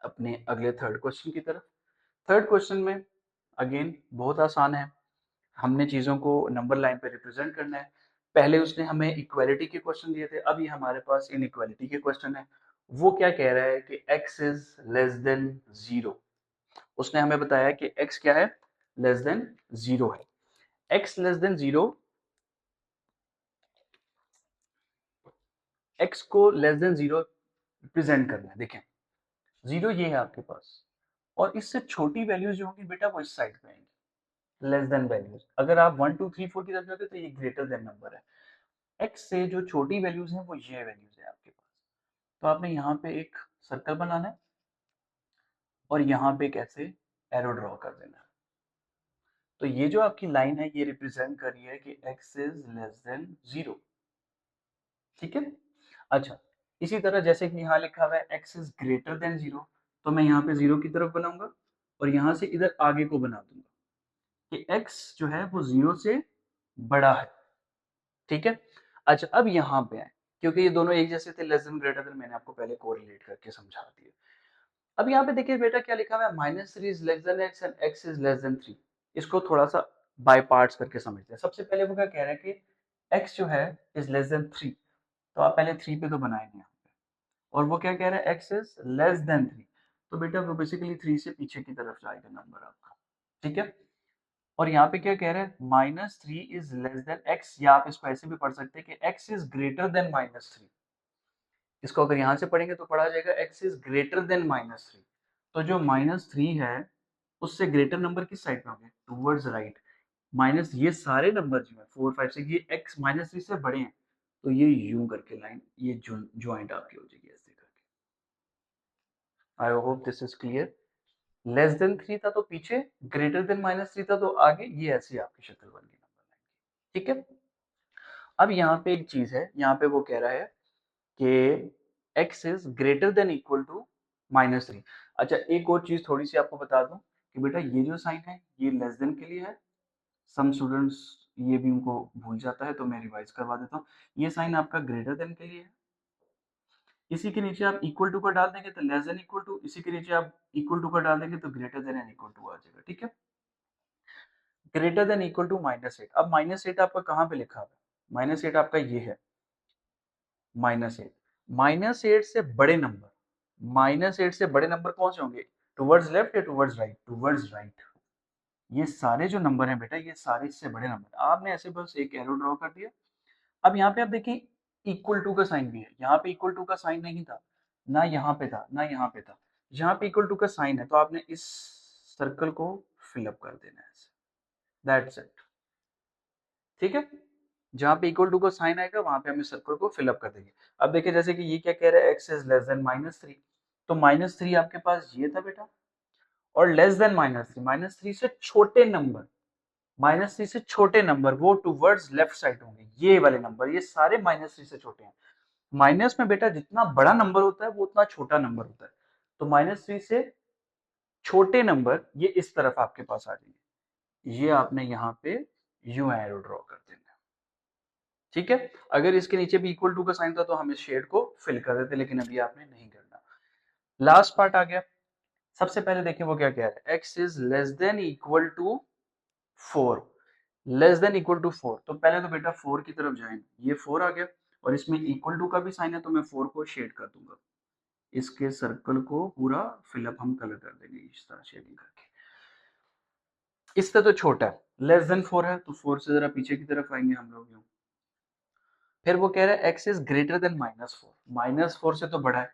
अपने अगले थर्ड क्वेश्चन की तरफ। थर्ड क्वेश्चन में अगेन बहुत आसान है, हमने चीजों को नंबर लाइन पे रिप्रेजेंट करना है। पहले उसने हमें इक्वालिटी के क्वेश्चन दिए थे, अभी हमारे पास इनइक्वालिटी के क्वेश्चन है। वो क्या कह रहा है कि x इज लेस देन 0। उसने हमें बताया कि x क्या है, लेस देन 0 है। x लेस देन 0, x को लेस देन 0 रिप्रेजेंट करना है। देखें 0 ये है आपके पास, और इससे छोटी वैल्यूज जो होंगी बेटा वो इस साइड पे आएंगी, लेस देन वैल्यूज। अगर आप 1 2 3 4 की तरफ जाते तो ये ग्रेटर देन नंबर है। x से जो छोटी वैल्यूज हैं वो ये वैल्यूज है आपके पास। तो आपने यहाँ पे एक सर्कल बनाना है और यहाँ पे एक ऐसे एरो ड्रॉ कर देना है। तो ये जो आपकी लाइन है ये रिप्रेजेंट कर रही है कि x इज लेस देन 0। ठीक है, अच्छा इसी तरह जैसे कि यहाँ लिखा हुआ है x इज ग्रेटर देन 0, तो मैं यहाँ पे 0 की तरफ बनाऊंगा और यहाँ से इधर आगे को बना दूंगा कि x जो है वो 0 से बड़ा है। ठीक है, अच्छा अब यहाँ पे आए, क्योंकि ये दोनों एक जैसे थे, लेस देन ग्रेटर देन, मैंने आपको पहले कोरिलेट करके समझा दिया। अब यहाँ पे देखिए बेटा क्या लिखा हुआ है, -3 is less then x and x is less then 3। इसको थोड़ा सा बाय पार्ट्स करके समझते हैं। सबसे पहले वो क्या कह रहा है कि x जो है इज लेस देन 3, तो आप पहले 3 पे तो बनाएंगे यहाँ पे, और वो क्या कह रहा है x इज लेस देन 3, तो बेटा वो बेसिकली 3 से पीछे की तरफ जाएगा नंबर आपका। ठीक है, और यहाँ पे क्या कह रहा है -3 इज लेस देन x, या आप इसको ऐसे भी पढ़ सकते हैं कि x इज ग्रेटर देन -3। इसको अगर यहाँ से पढ़ेंगे तो पढ़ा जाएगा x इज ग्रेटर देन -3। तो जो -3 है उससे ग्रेटर नंबर किस साइड पे होंगे, टूवर्ड्स राइट। माइनस ये सारे नंबर जो है 4 5 6 ये x -3 से बड़े हैं, तो ये यूं करके लाइन ये ज्वाइंट आपकी हो जाएगी ऐसे करके। I hope this is clear. Less than 3 था तो पीछे, ग्रेटर देन -3 था तो आगे, ये ऐसी आपकी शक्ल बन गई नंबर लाइन की। ठीक है, अब यहाँ पे एक चीज है, यहाँ पे वो कह रहा है कि x is greater than equal to -3। अच्छा एक और चीज थोड़ी सी आपको बता दूं कि बेटा ये जो साइन है ये लेस देन के लिए है। सम स्टूडेंट्स ये भी उनको भूल जाता है, तो मैं रिवाइज करवा देता हूँ। ये साइन आपका ग्रेटर देन के लिए है, इसी के नीचे आप इक्वल टू का डाल देंगे तो लेस देन इक्वल टू, इसी के नीचे आप इक्वल टू का डाल देंगे तो greater than and equal to आ जाएगा। ठीक है, ग्रेटर देन इक्वल टू -8। अब -8 आपका कहाँ पे लिखा हुआ है, -8 आपका ये है, -8। -8 से बड़े नंबर, -8 से बड़े नंबर कौन से होंगे, टुवर्ड्स लेफ्ट या टुवर्ड्स राइट, टुवर्ड्स राइट। ये सारे जो नंबर हैं बेटा ये सारे इससे बड़े नंबर, आपने ऐसे बस एक एरो ड्रॉ कर दिया। अब यहाँ पे आप देखिए इक्वल टू का साइन भी है, यहाँ पे इक्वल टू का साइन नहीं था, ना यहाँ पे था ना यहाँ पे था, यहाँ पे इक्वल टू का साइन है, तो आपने इस सर्कल को फिलअप कर देना है, दैट्स इट। ठीक है, जहाँ पे इक्वल टू का साइन आएगा वहां पे हमें सर्कल को फिलअप कर देंगे। अब देखिए जैसे कि ये क्या कह रहा है, x इज लेस देन -3, तो -3 आपके पास ये था बेटा, और लेस देन -3, -3 से छोटे नंबर, -3 से छोटे नंबर वो टूवर्ड्स लेफ्ट साइड होंगे, ये वाले नंबर ये सारे -3 से छोटे हैं। माइनस में बेटा जितना बड़ा नंबर होता है वो उतना छोटा नंबर होता है, तो -3 से छोटे नंबर ये इस तरफ आपके पास आ जाएंगे। ये आपने यहाँ पे यूं एरो ड्रॉ कर देना। ठीक है, अगर इसके नीचे भी इक्वल टू का साइन था तो हम इस शेड को फिल कर देते, लेकिन अभी आपने नहीं करना। लास्ट पार्ट आ गया। सबसे पहले देखिए वो क्या कह रहा है, x is less than equal to 4, less than equal to 4। तो पहले तो बेटा 4 की तरफ जाएंगे, ये 4 आ गया, और इसमें इक्वल टू का भी साइन है तो मैं 4 को शेड कर दूंगा, इसके सर्कल को पूरा फिलअप हम कलर कर देंगे इस तरह शेडिंग करके। इससे तो छोटा है, लेस देन 4 है, तो 4 से जरा पीछे की तरफ आएंगे हम लोग यूं, फिर वो कह रहा है एक्स इज ग्रेटर देन -4, -4 से तो बड़ा है,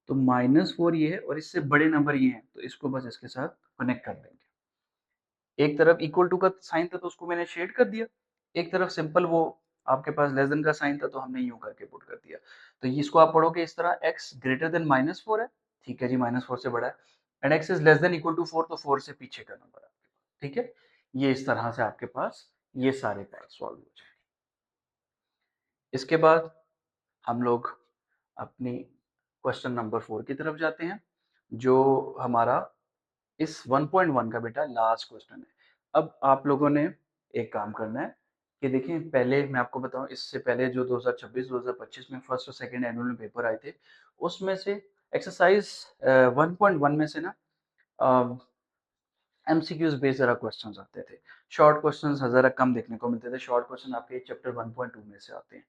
तो -4 ये है और इससे बड़े नंबर ये हैं, तो इसको बस इसके साथ कनेक्ट कर देंगे। एक तरफ इक्वल टू का साइन था तो उसको मैंने शेड कर दिया, एक तरफ सिंपल वो आपके पास लेस देन का साइन था तो हमने यूं करके पुट कर दिया। तो इसको आप पढ़ोगे इस तरह, x ग्रेटर देन -4 है, ठीक है जी, -4 से बड़ा है, and x is less than equal to 4, तो 4 से पीछे का नंबर है आपके पास, ठीक है। ये इस तरह से आपके पास ये सारे पार्ट सॉल्व हो जाएंगे। इसके बाद हम लोग अपनी क्वेश्चन नंबर 4 की तरफ जाते हैं, जो हमारा इस 1.1 का बेटा लास्ट क्वेश्चन है। अब आप लोगों ने एक काम करना है कि देखिए, पहले मैं आपको बताऊं, इससे पहले जो 2026-2025 में फर्स्ट और सेकंड एनुअल में पेपर आए थे, उसमें से एक्सरसाइज 1.1 में से ना एमसीक्यूज बेस्ड जरा क्वेश्चंस आते थे। शॉर्ट क्वेश्चंस जरा कम देखने को मिलते थे, शॉर्ट क्वेश्चन आपके चैप्टर 1.2 में से आते हैं।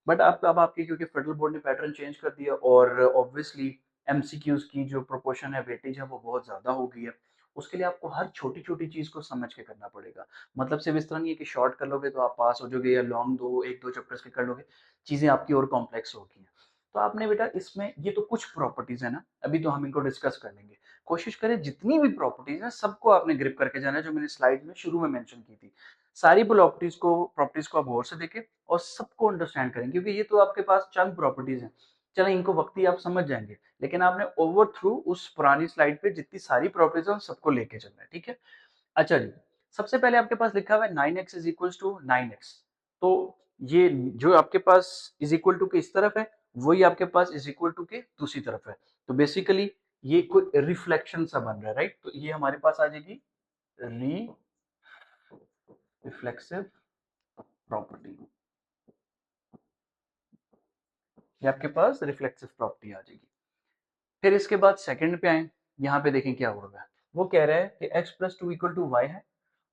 बट अब आपकी, क्योंकि फेडरल बोर्ड ने पैटर्न चेंज कर दिया और ऑब्वियसली एमसीक्यूज की जो प्रोपोर्शन है, वेटेज है, वो बहुत ज्यादा हो गई है। उसके लिए आपको हर छोटी छोटी चीज को समझ के करना पड़ेगा। मतलब सिर्फ इस तरह नहीं है कि शॉर्ट कर लोगे तो आप पास हो जाओगे, या लॉन्ग एक दो चैप्टर्स के कर लोगे, चीजें आपकी और कॉम्प्लेक्स होगी। तो आपने बेटा इसमें ये तो कुछ प्रॉपर्टीज है ना, अभी तो हम इनको डिस्कस कर लेंगे। कोशिश करें जितनी भी प्रॉपर्टीज है सबको आपने ग्रिप करके जाना है, जो मैंने स्लाइड में शुरू में मेंशन की थी। सारी प्रॉपर्टीज को आप गौर से देखें और सबको अंडरस्टैंड करें, क्योंकि ये तो आपके पास चंद प्रॉपर्टीज हैं। चलें, इनको वक्ती आप समझ जाएंगे, लेकिन आपने ओवर थ्रू उस पुरानी स्लाइड पे जितनी सारी प्रॉपर्टीज है उन सबको लेके चलना है, ठीक है। अच्छा जी, सबसे पहले आपके पास लिखा हुआ है 9x is equal to 9x। तो ये जो आपके पास इज इक्वल टू के इस तरफ है, वही आपके पास इज इक्वल टू के दूसरी तरफ है। तो बेसिकली ये कोई रिफ्लेक्शन सा बन रहा है, राइट। तो ये हमारे पास आ जाएगी रिफ्लेक्सिव प्रॉपर्टी, ये आपके पास रिफ्लेक्सिव प्रॉपर्टी आ जाएगी। फिर इसके बाद सेकंड पे आए, यहाँ पे देखें क्या हो रहा है। वो कह रहा है कि x plus two equal to Y है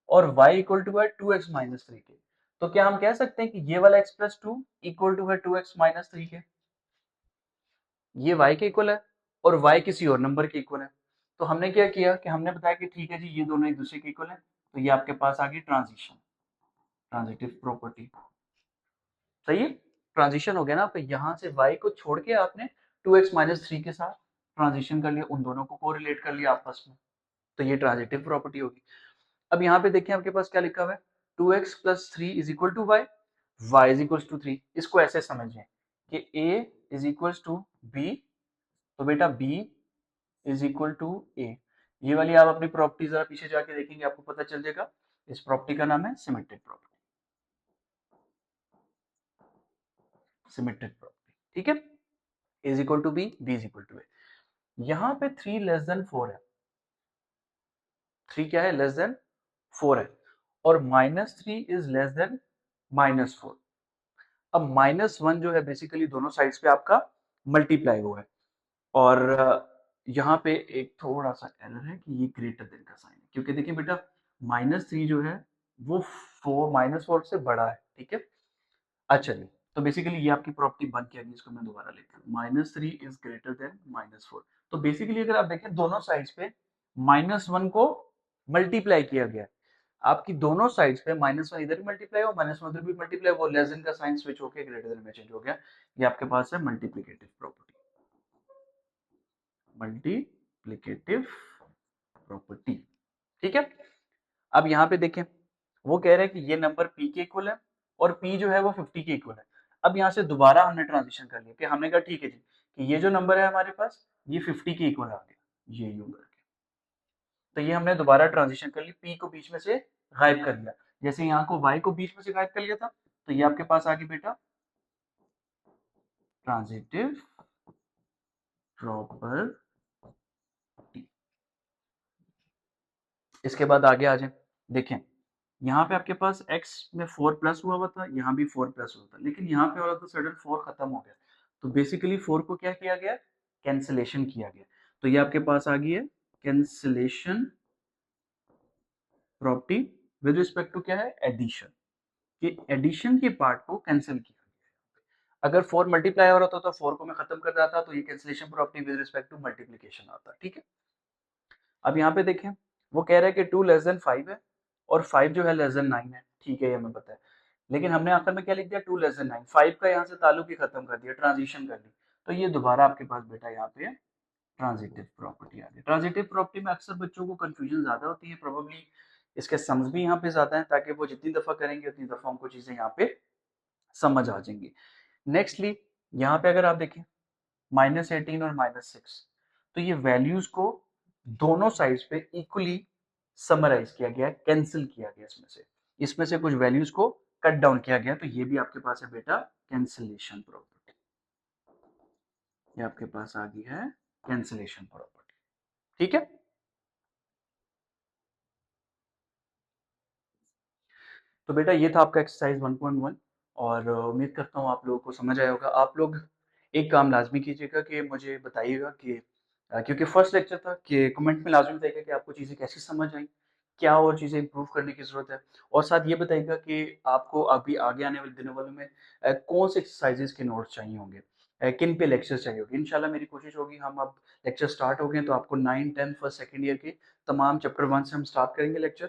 और y इक्वल टू है 2x माइनस 3 के। तो क्या हम कह सकते हैं कि ये वाला x plus two equal to है 2x माइनस 3 के, ये y के इक्वल है और y किसी और नंबर के इक्वल है। तो हमने क्या किया कि हमने बताया कि ठीक है जी, ये दोनों एक दूसरे के इक्वल है, तो ये आपके पास आ गई ट्रांजिशन, ट्रांजिटिव प्रॉपर्टी। सही है, ट्रांजिशन हो गया ना आपका, यहाँ से y को छोड़ के आपने 2x माइनस 3 के साथ ट्रांजिशन कर लिया, उन दोनों को कोरिलेट कर लिया आपस में, तो ये ट्रांजिटिव प्रॉपर्टी होगी। अब यहाँ पे देखिए आपके पास क्या लिखा हुआ है, 2x plus 3 is equal to Y, Y is equal to 3। इसको ऐसे समझें कि a is equal to b, तो बेटा b is equal to a। ये वाली आप अपनी प्रॉपर्टी जरा पीछे जाके देखेंगे, आपको पता चल जाएगा। इस प्रॉपर्टी का नाम है सिमेट्रिक प्रॉपर्टी, सिमेट्रिक प्रॉपर्टी, ठीक है। Is equal to b is equal to a. यहाँ पे 3 लेस देन 4 है, 3 क्या है, लेस देन 4 है, और -3 इज लेस देन -4। अब -1 जो है बेसिकली दोनों साइड्स पे आपका मल्टीप्लाई हुआ है, और यहाँ पे एक थोड़ा सा एरर है कि ये ग्रेटर देन का साइन है, क्योंकि देखिए बेटा -3 जो है वो -4 से बड़ा है, ठीक है। अच्छा जी, तो बेसिकली ये आपकी प्रॉपर्टी बन के आ गई, इसको मैं दोबारा लिखता हूँ, -3 इज ग्रेटर देन -4। तो बेसिकली अगर आप देखें दोनों साइड्स पे -1 को मल्टीप्लाई किया गया है, आपकी दोनों साइड्स पे -1 इधर भी मल्टीप्लाई हो, -1 उधर भी मल्टीप्लाई हो, लेस देन का साइन स्विच होकर ग्रेटर देन में चेंज हो गया। ये आपके पास है मल्टीप्लिकेटिव प्रॉपर्टी, मल्टीप्लिकेटिव प्रॉपर्टी, ठीक है। अब यहाँ पे देखें, वो कह रहे हैं कि ये नंबर p के इक्वल है और p जो है वो 50 के इक्वल है। अब यहाँ से दोबारा हमने ट्रांजिशन कर लिया कि हमने कहा ठीक है जी, कि ये जो नंबर है हमारे पास ये 50 के इक्वल आ गया, ये यूं करके। तो ये हमने दोबारा ट्रांजिशन कर ली, p को बीच में से गायब कर लिया, जैसे यहाँ को y को बीच में से गायब कर लिया था, तो ये आपके पास आ गई बेटा ट्रांजिटिव प्रॉपर्टी। इसके बाद आगे आ जाए, देखें यहाँ पे आपके पास x में 4 प्लस हुआ था, यहाँ भी 4 प्लस हुआ था, लेकिन यहाँ पे ऑल ऑफ द सडन 4 खत्म हो गया, तो बेसिकली 4 को क्या किया गया, कैंसिलेशन किया गया। तो ये आपके पास आ गई है cancellation property with respect to क्या है, एडिशन, कि एडिशन के पार्ट को कैंसिल किया गया। अगर 4 मल्टीप्लाई हो रहा था तो 4 को मैं खत्म कर रहा था, तो ये cancellation property with respect to multiplication आता, ठीक है। अब यहाँ पे देखें, वो कह रहा है कि 2 लेस देन 5 है और 5 जो है लेस देन 9 है, ठीक है, ये हमें पता है। लेकिन हमने आखिर में क्या लिख दिया 2 लेस देन 9, 5 का यहाँ से ताल्लुक ही खत्म कर दिया, ट्रांजिशन कर दी। तो ये दोबारा आपके पास बेटा यहाँ पे ट्रांजिटिव प्रॉपर्टी आ गई। ट्रांजिटिव प्रॉपर्टी में अक्सर बच्चों को कंफ्यूजन ज़्यादा होती है, प्रोबेबली इसके सम्स भी यहाँ पे ज़्यादा हैं, ताकि वो जितनी दफ़ा करेंगे उतनी दफ़ा उनको चीज़ें यहाँ पे समझ आ जाएंगी। नेक्स्टली यहाँ पे अगर आप देखें -18 और -6, तो ये वैल्यूज को दोनों साइड्स पे इक्वली समराइज किया गया, कैंसिल किया गया। इसमें से कुछ वैल्यूज को कट डाउन किया गया, तो ये भी आपके पास है बेटा कैंसिलेशन प्रॉपर्टी। ये आपके पास आ गई है कैंसिलेशन प्रॉपर्टी। ठीक है, तो बेटा ये था आपका एक्सरसाइज 1.1 और उम्मीद करता हूँ आप लोगों को समझ आया होगा। आप लोग एक काम लाजमी कीजिएगा कि मुझे बताइएगा कि क्योंकि फर्स्ट लेक्चर था, कि कमेंट में लाजमी बताइएगा कि आपको चीज़ें कैसी समझ आई, क्या और चीज़ें इंप्रूव करने की ज़रूरत है, और साथ ये बताइएगा कि आपको अभी आगे आने वाले दिनों वालों में कौन से एक्सरसाइजेज के नोट्स चाहिए होंगे, किन पे लेक्चर चाहिए होंगे। इंशाल्लाह मेरी कोशिश होगी, हम अब लेक्चर स्टार्ट हो गए तो आपको 9, 10 फर्स्ट सेकेंड ईयर के तमाम चैप्टर 1 से हम स्टार्ट करेंगे लेक्चर।